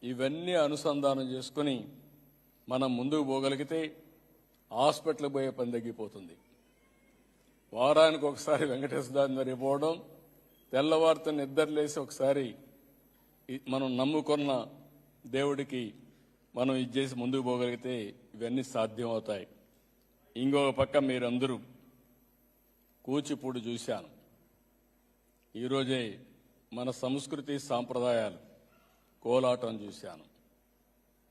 ఇవన్నీ అనుసంధానం చేసుకుని మనం ముందుకు పోగలిగితే హాస్పిటల్కి పోయే పని తగ్గిపోతుంది. వారానికి ఒకసారి వెంకటేశ్వర స్వామి దగ్గరికి పోవడం, తెల్లవారితో నిద్రలేసి ఒకసారి మనం నమ్ముకున్న దేవుడికి మనం ఇచ్చేసి ముందుకు పోగలిగితే ఇవన్నీ సాధ్యం అవుతాయి. ఇంకొక పక్క మీరందరూ కూచిపూడి చూశాను. ఈరోజే మన సంస్కృతి సాంప్రదాయాలు కోలాటం చూశాను.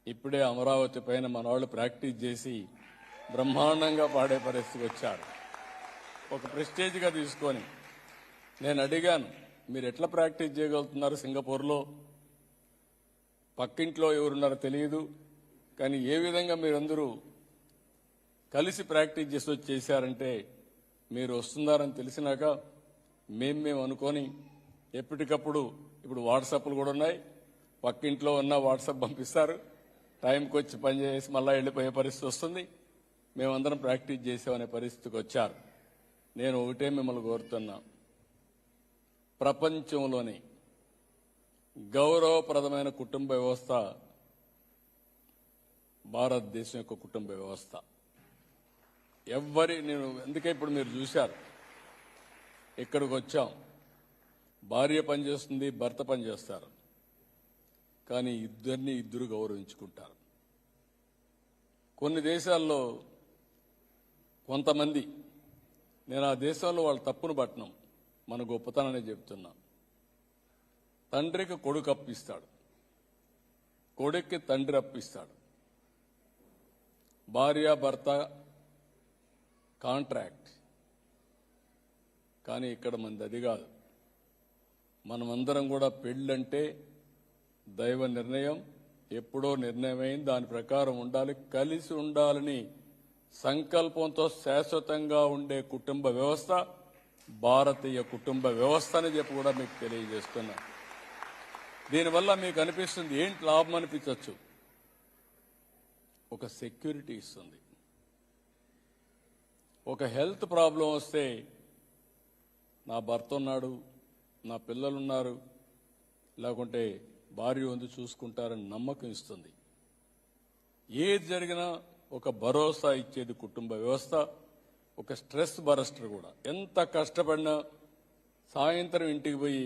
ఇప్పుడే అమరావతి పైన మన వాళ్ళు ప్రాక్టీస్ చేసి బ్రహ్మాండంగా పాడే పరిస్థితికి వచ్చారు. ఒక ప్రెస్టేజ్గా తీసుకొని నేను అడిగాను, మీరు ఎట్లా ప్రాక్టీస్ చేయగలుగుతున్నారు? సింగపూర్లో పక్కింట్లో ఎవరున్నారో తెలియదు, కానీ ఏ విధంగా మీరందరూ కలిసి ప్రాక్టీస్ చేసి వచ్చి చేశారంటే, మీరు వస్తున్నారని తెలిసినాక మేము అనుకొని ఎప్పటికప్పుడు, ఇప్పుడు వాట్సాప్లు కూడా ఉన్నాయి, పక్కింట్లో ఉన్న వాట్సాప్ పంపిస్తారు, టైంకి వచ్చి పనిచేసి మళ్ళీ వెళ్ళిపోయే పరిస్థితి వస్తుంది. మేమందరం ప్రాక్టీస్ చేసామనే పరిస్థితికి వచ్చారు. నేను ఒకటే మిమ్మల్ని కోరుతున్నా, ప్రపంచంలోని గౌరవప్రదమైన కుటుంబ వ్యవస్థ భారతదేశం యొక్క కుటుంబ వ్యవస్థ. అందుకే ఇప్పుడు మీరు చూశారు, ఇక్కడికి వచ్చాం, భార్య పనిచేస్తుంది, భర్త పనిచేస్తారు, కానీ ఇద్దరు గౌరవించుకుంటారు. కొన్ని దేశాల్లో కొంతమంది, నేను ఆ దేశంలో వాళ్ళ తప్పును పట్టణం, మన గొప్పతనాన్ని చెప్తున్నా, తండ్రికి కొడుకు అప్పిస్తాడు, కొడుక్కి తండ్రి అప్పిస్తాడు, భార్య భర్త కాంట్రాక్ట్. కానీ ఇక్కడ మనది అది కాదు. మనమందరం కూడా పెళ్ళంటే దైవ నిర్ణయం, ఎప్పుడో నిర్ణయమైంది, దాని ప్రకారం ఉండాలి, కలిసి ఉండాలని సంకల్పంతో శాశ్వతంగా ఉండే కుటుంబ వ్యవస్థ భారతీయ కుటుంబ వ్యవస్థ అని చెప్పి కూడా మీకు తెలియజేస్తున్నా. దీనివల్ల మీకు అనిపిస్తుంది ఏంటి లాభం అనిపించవచ్చు, ఒక సెక్యూరిటీ ఇస్తుంది. ఒక హెల్త్ ప్రాబ్లం వస్తే నా భర్త ఉన్నాడు, నా పిల్లలున్నారు, లేకుంటే భార్య ఉంది, చూసుకుంటారని నమ్మకం ఇస్తుంది. ఏది జరిగినా ఒక భరోసా ఇచ్చేది కుటుంబ వ్యవస్థ. ఒక స్ట్రెస్ బరస్టర్ కూడా. ఎంత కష్టపడినా సాయంత్రం ఇంటికి పోయి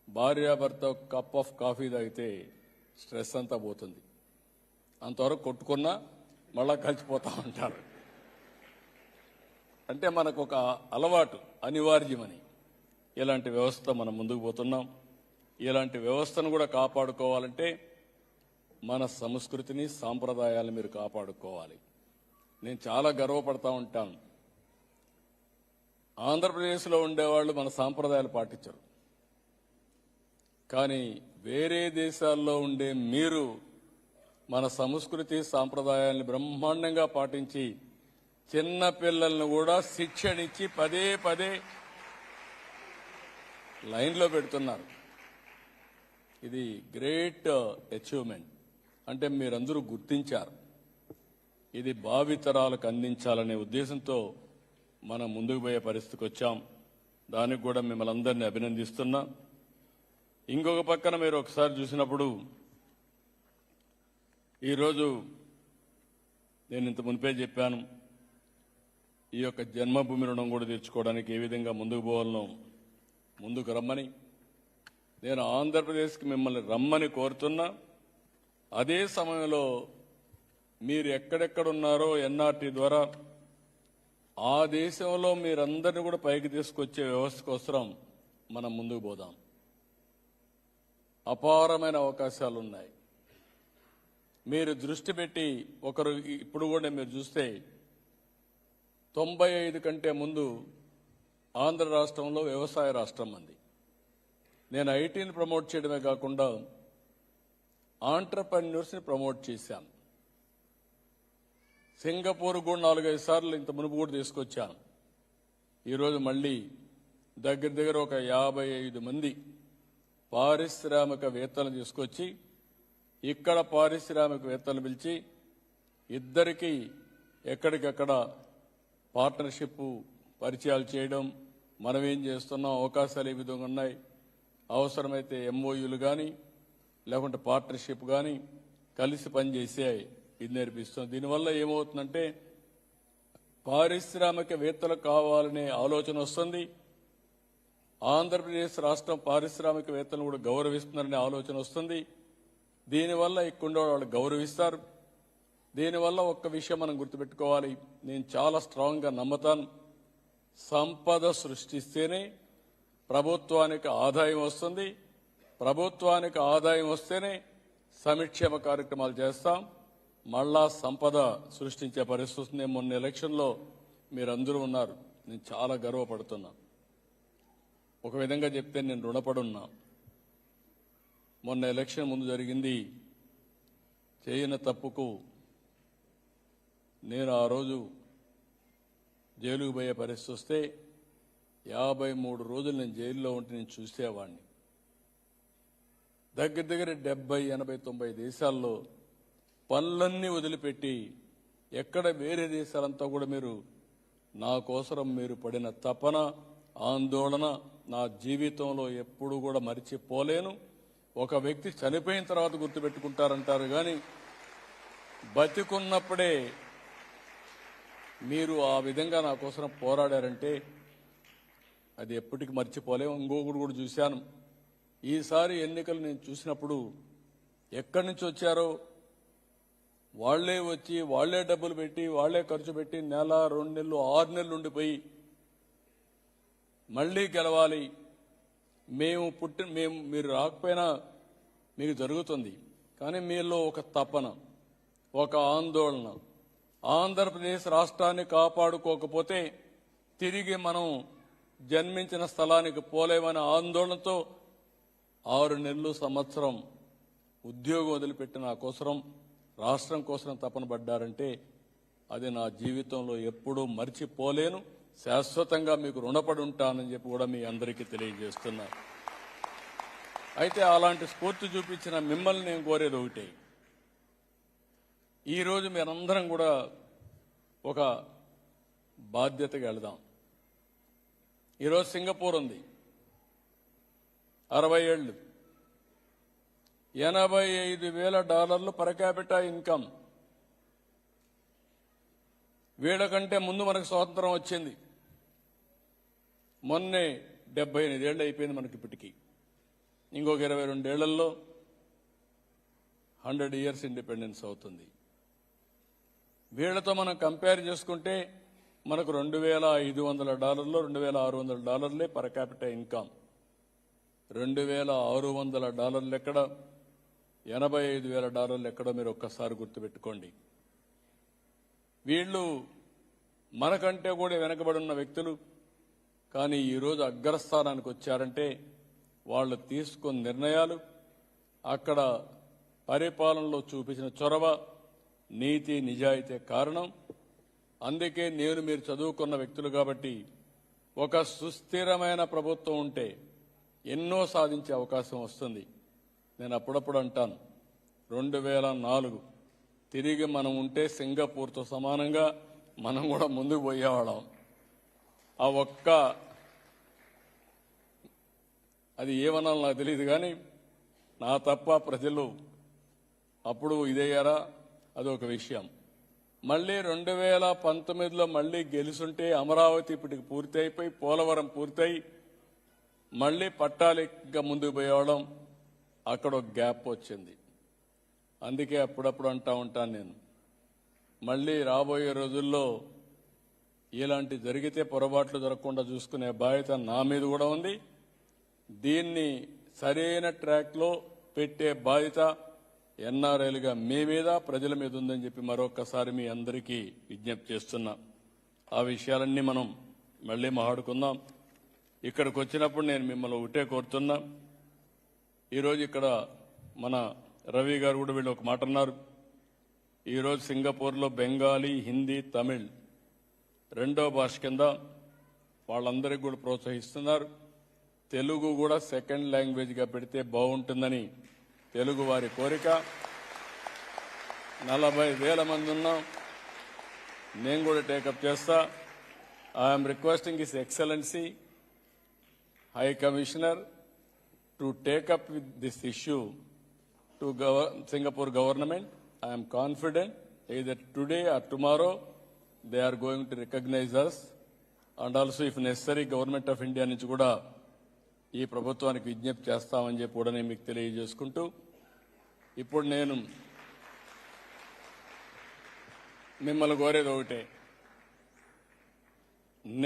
భార్యాభర్త కప్ ఆఫ్ కాఫీ తాగితే స్ట్రెస్ అంతా పోతుంది. అంతవరకు కొట్టుకున్నా మళ్ళా కలిసిపోతా ఉంటారు. అంటే మనకు ఒక అలవాటు, అనివార్యమని. ఇలాంటి వ్యవస్థ మనం ముందుకు పోతున్నాం. ఇలాంటి వ్యవస్థను కూడా కాపాడుకోవాలంటే మన సంస్కృతిని, సాంప్రదాయాలను మీరు కాపాడుకోవాలి. నేను చాలా గర్వపడతా ఉంటాను, ఆంధ్రప్రదేశ్లో ఉండేవాళ్ళు మన సాంప్రదాయాలు పాటించరు, కానీ వేరే దేశాల్లో ఉండే మీరు మన సంస్కృతి సాంప్రదాయాలను బ్రహ్మాండంగా పాటించి చిన్న పిల్లలను కూడా శిక్షణించి పదే పదే లైన్లో పెడుతున్నారు. ఇది గ్రేట్ అచీవ్మెంట్. అంటే మీరందరూ గుర్తించారు. ఇది భావితరాలకు అందించాలనే ఉద్దేశంతో మనం ముందుకు పోయే పరిస్థితికి వచ్చాం. దానికి కూడా మిమ్మల్ని అందరినీ అభినందిస్తున్నా. ఇంకొక పక్కన మీరు ఒకసారి చూసినప్పుడు, ఈరోజు నేను ఇంత మునిపే చెప్పాను, ఈ యొక్క జన్మభూమి రుణం కూడా తీర్చుకోవడానికి ఏ విధంగా ముందుకు పోవాలనో ముందుకు రమ్మని నేను ఆంధ్రప్రదేశ్కి మిమ్మల్ని రమ్మని కోరుతున్నా. అదే సమయంలో మీరు ఎక్కడెక్కడున్నారో ఎన్ఆర్టీ ద్వారా ఆ దేశంలో మీరందరినీ కూడా పైకి తీసుకొచ్చే వ్యవస్థ కోసం మనం ముందుకు పోదాం. అపారమైన అవకాశాలు ఉన్నాయి. మీరు దృష్టి పెట్టి ఇప్పుడు కూడా మీరు చూస్తే 95 కంటే ముందు ఆంధ్ర రాష్ట్రంలో వ్యవసాయ రాష్ట్రం అంది. నేను ఐటీని ప్రమోట్ చేయడమే కాకుండా ఆంటర్‌ప్రెన్యూర్స్ని ప్రమోట్ చేశాను. సింగపూర్ కూడా 4-5 సార్లు ఇంత మునుపు కూడా తీసుకొచ్చాను. ఈరోజు మళ్ళీ దగ్గర ఒక 55 మంది పారిశ్రామికవేత్తలను తీసుకొచ్చి ఇక్కడ పారిశ్రామికవేత్తలను పిలిచి ఇద్దరికి ఎక్కడికక్కడ పార్ట్నర్షిప్ పరిచయాలు చేయడం, మనం ఏం చేస్తున్నాం, అవకాశాలు ఏ విధంగా ఉన్నాయి, అవసరమైతే ఎంఓయూలు కానీ లేకుంటే పార్ట్నర్షిప్ కానీ కలిసి పనిచేసే ఇది నేర్పిస్తుంది. దీనివల్ల ఏమవుతుందంటే పారిశ్రామికవేత్తలు కావాలనే ఆలోచన వస్తుంది. ఆంధ్రప్రదేశ్ రాష్ట్రం పారిశ్రామికవేత్తలను కూడా గౌరవిస్తున్నారనే ఆలోచన వస్తుంది. దీనివల్ల ఇక్కడ వాళ్ళు గౌరవిస్తారు. దీనివల్ల ఒక్క విషయం మనం గుర్తుపెట్టుకోవాలి, నేను చాలా స్ట్రాంగ్గా నమ్ముతాను, సంపద సృష్టిస్తేనే ప్రభుత్వానికి ఆదాయం వస్తుంది. ప్రభుత్వానికి ఆదాయం వస్తేనే సంక్షేమ కార్యక్రమాలు చేస్తాం, మళ్ళా సంపద సృష్టించే పరిస్థితి వస్తుంది. మొన్న ఎలక్షన్లో మీరందరూ ఉన్నారు, నేను చాలా గర్వపడుతున్నా. ఒక విధంగా చెప్తే నేను రుణపడున్నా. మొన్న ఎలక్షన్ ముందు జరిగింది, చేయని తప్పుకు నేను ఆ రోజు జైలుకు పోయే పరిస్థితి వస్తే 53 రోజులు నేను జైల్లో ఉంటే నేను చూసేవాడిని. దగ్గర 70, 80, 90 దేశాల్లో పనులన్నీ వదిలిపెట్టి ఎక్కడ వేరే దేశాలంతా కూడా మీరు నా కోసరం మీరు పడిన తపన, ఆందోళన నా జీవితంలో ఎప్పుడు కూడా మరిచిపోలేను. ఒక వ్యక్తి చనిపోయిన తర్వాత గుర్తుపెట్టుకుంటారంటారు కానీ బతికున్నప్పుడే మీరు ఆ విధంగా నా కోసం పోరాడారంటే అది ఎప్పటికీ మర్చిపోలేము. ఇంకొకటి కూడా చూశాను, ఈసారి ఎన్నికలు నేను చూసినప్పుడు ఎక్కడి నుంచి వచ్చారో వాళ్లే వచ్చి వాళ్లే డబ్బులు పెట్టి వాళ్లే ఖర్చు పెట్టి 1, 2 నెలలు 6 నెలలు ఉండిపోయి మళ్లీ గెలవాలి, మేము మీరు రాకపోయినా మీకు జరుగుతుంది. కానీ మీలో ఒక తపన, ఒక ఆందోళన, ఆంధ్రప్రదేశ్ రాష్ట్రాన్ని కాపాడుకోకపోతే తిరిగి మనం జన్మించిన స్థలానికి పోలేమనే ఆందోళనతో 6 నెలలు, సంవత్సరం ఉద్యోగం వదిలిపెట్టి నా కోసరం, రాష్ట్రం కోసం తపన పడ్డారంటే అది నా జీవితంలో ఎప్పుడూ మర్చిపోలేను. శాశ్వతంగా మీకు రుణపడి ఉంటానని చెప్పి కూడా మీ అందరికీ తెలియజేస్తున్నా. అయితే అలాంటి స్ఫూర్తి చూపించిన మిమ్మల్ని నేను కోరేది ఒకటే, ఈరోజు మీరందరం కూడా ఒక బాధ్యతగా వెళదాం. ఈరోజు సింగపూర్ ఉంది, 60 ఏళ్లు, $85,000 పర్ క్యాపిటా ఇన్కమ్. వీళ్ళకంటే ముందు మనకు స్వాతంత్రం వచ్చింది, మొన్నే 78 ఏళ్ళు అయిపోయింది మనకి. ఇప్పటికీ ఇంకొక 22 ఏళ్లలో 100 ఇయర్స్ ఇండిపెండెన్స్ అవుతుంది. వీళ్లతో మనం కంపేర్ చేసుకుంటే మనకు $2,500, $2,600 పర్ క్యాపిటల్ ఇన్కమ్. $2,600 ఎక్కడ, $85,000 ఎక్కడో మీరు ఒక్కసారి గుర్తుపెట్టుకోండి. వీళ్ళు మనకంటే కూడా వెనకబడున్న వ్యక్తులు, కానీ ఈరోజు అగ్రస్థానానికి వచ్చారంటే వాళ్ళు తీసుకున్న నిర్ణయాలు, అక్కడ పరిపాలనలో చూపించిన చొరవ, నీతి నిజాయితీ కారణం. అందుకే నేను మీరు చదువుకున్న వ్యక్తులు కాబట్టి ఒక సుస్థిరమైన ప్రభుత్వం ఉంటే ఎన్నో సాధించే అవకాశం వస్తుంది. నేను అప్పుడప్పుడు అంటాను, 2004 తిరిగి మనం ఉంటే సింగపూర్తో సమానంగా మనం కూడా ముందుకు పోయేవాళ్ళం. అది ఏమనాలో నాకు తెలియదు, కానీ నా తప్ప ప్రజలు అప్పుడు ఇదయ్యారా అదొక విషయం. మళ్ళీ 2019లో మళ్ళీ గెలుసుంటే అమరావతి ఇప్పటికి పూర్తి అయిపోయి, పోలవరం పూర్తయి మళ్ళీ పట్టాలిగా ముందుకు పోయేవాళ్ళం. అక్కడ ఒక గ్యాప్ వచ్చింది. అందుకే అప్పుడప్పుడు అంటా ఉంటాను నేను, మళ్ళీ రాబోయే రోజుల్లో ఇలాంటి జరిగితే పొరపాట్లు జరగకుండా చూసుకునే బాధ్యత నా మీద కూడా ఉంది. దీన్ని సరైన ట్రాక్లో పెట్టే బాధ్యత ఎన్ఆర్ఐలుగా మీ మీద, ప్రజల మీద ఉందని చెప్పి మరొకసారి మీ అందరికీ విజ్ఞప్తి చేస్తున్నా. ఆ విషయాలన్నీ మనం మళ్ళీ మాట్లాడుకుందాం. ఇక్కడికి వచ్చినప్పుడు నేను మిమ్మల్ని ఒకటే కోరుతున్నా. ఈరోజు ఇక్కడ మన రవి గారు కూడా వీళ్ళు ఒక మాట అన్నారు. ఈరోజు సింగపూర్లో బెంగాలీ, హిందీ, తమిళ్ రెండో భాష కింద వాళ్ళందరికీ కూడా ప్రోత్సహిస్తున్నారు. తెలుగు కూడా సెకండ్ లాంగ్వేజ్గా పెడితే బాగుంటుందని తెలుగు వారి కోరిక. 40,000 మంది ఉన్నాం. నేను కూడా టేకప్ చేస్తా. I'm requesting his excellency high commissioner to take up with this issue to Singapore government. I am confident either today or tomorrow they are going to recognize us, and also if necessary Government of India నుంచి కూడా ఈ ప్రభుత్వానికి విజ్ఞప్తి చేస్తామని చెప్పి కూడా నేను మీకు తెలియజేసుకుంటూ, ఇప్పుడు నేను మిమ్మల్ని కోరేది ఒకటే.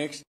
నెక్స్ట్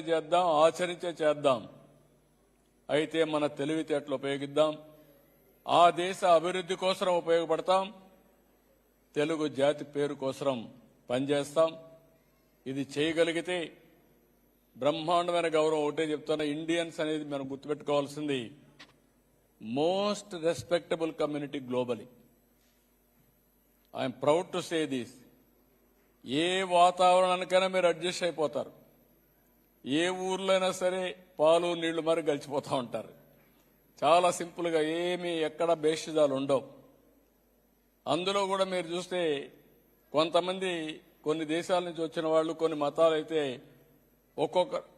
చేద్దాం, ఆచరించే చేద్దాం. అయితే మన తెలివితేటలు ఉపయోగిద్దాం. ఆ దేశ అభివృద్ధి కోసం ఉపయోగపడతాం. తెలుగు జాతి పేరు కోసం పనిచేస్తాం. ఇది చేయగలిగితే బ్రహ్మాండమైన గౌరవం. ఒకటే చెప్తున్నా, ఇండియన్స్ అనేది మనం గుర్తుపెట్టుకోవాల్సింది most respectable community globally. I'm proud to say this. ఏ వాతావరణానికైనా మీరు అడ్జస్ట్ అయిపోతారు. ఏ ఊర్లో అయినా సరే పాలు నీళ్లు మరి గడిచిపోతూ ఉంటారు. చాలా సింపుల్గా, ఏమీ ఎక్కడ భేషజాలు ఉండవు. అందులో కూడా మీరు చూస్తే కొంతమంది కొన్ని దేశాల నుంచి వచ్చిన వాళ్ళు, కొన్ని మతాలు అయితే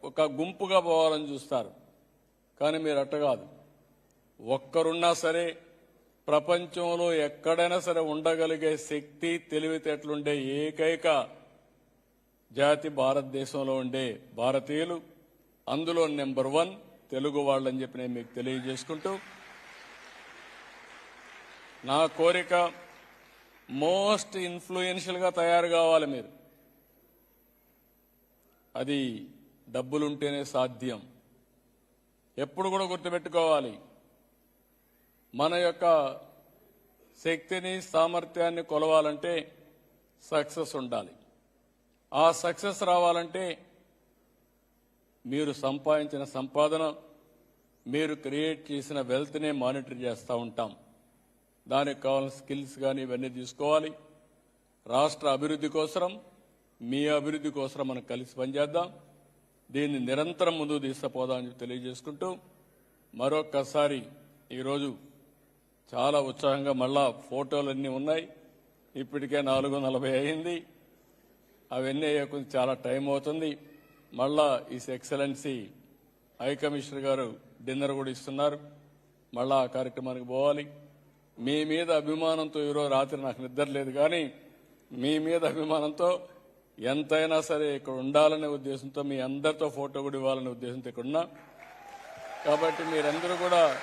ఒక గుంపుగా పోవాలని చూస్తారు. కానీ మీరు అట్ట కాదు. ఒక్కరున్నా సరే ప్రపంచంలో ఎక్కడైనా సరే ఉండగలిగే శక్తి, తెలివితేటలుండే ఏకైక జాతి భారతదేశంలో ఉండే భారతీయులు. అందులో నెంబర్ 1 తెలుగు వాళ్ళని చెప్పి నేను మీకు తెలియజేసుకుంటూ, నా కోరిక మోస్ట్ ఇన్ఫ్లుయెన్షియల్గా తయారు కావాలి మీరు. అది డబ్బులుంటేనే సాధ్యం. ఎప్పుడు కూడా గుర్తుపెట్టుకోవాలి, మన యొక్క శక్తిని, సామర్థ్యాన్ని కొలవాలంటే సక్సెస్ ఉండాలి. ఆ సక్సెస్ రావాలంటే మీరు సంపాదించిన సంపాదన, మీరు క్రియేట్ చేసిన వెల్త్నే మానిటర్ చేస్తూ ఉంటాం. దానికి కావాల్సిన స్కిల్స్ కానీ ఇవన్నీ తీసుకోవాలి. రాష్ట్ర అభివృద్ధి కోసం, మీ అభివృద్ధి కోసం మనం కలిసి పనిచేద్దాం. దీన్ని నిరంతరం ముందుకు తీసుకుపోదామని తెలియజేసుకుంటూ, మరొక్కసారి ఈరోజు చాలా ఉత్సాహంగా మళ్ళా ఫోటోలన్నీ ఉన్నాయి. ఇప్పటికే 4:40 అయింది. అవన్నీ కొంచెం చాలా టైం అవుతుంది. మళ్ళా ఈ ఎక్సలెన్సీ హై కమిషనర్ గారు డిన్నర్ కూడా ఇస్తున్నారు. మళ్ళా ఆ కార్యక్రమానికి పోవాలి. మీ మీద అభిమానంతో ఈరోజు రాత్రి నాకు నిద్ర లేదు. కానీ మీ మీద అభిమానంతో ఎంతైనా సరే ఇక్కడ ఉండాలనే ఉద్దేశంతో మీ అందరితో ఫోటో కూడా ఇవ్వాలనే ఉద్దేశంతో ఇక్కడ ఉన్నా. కాబట్టి మీరందరూ కూడా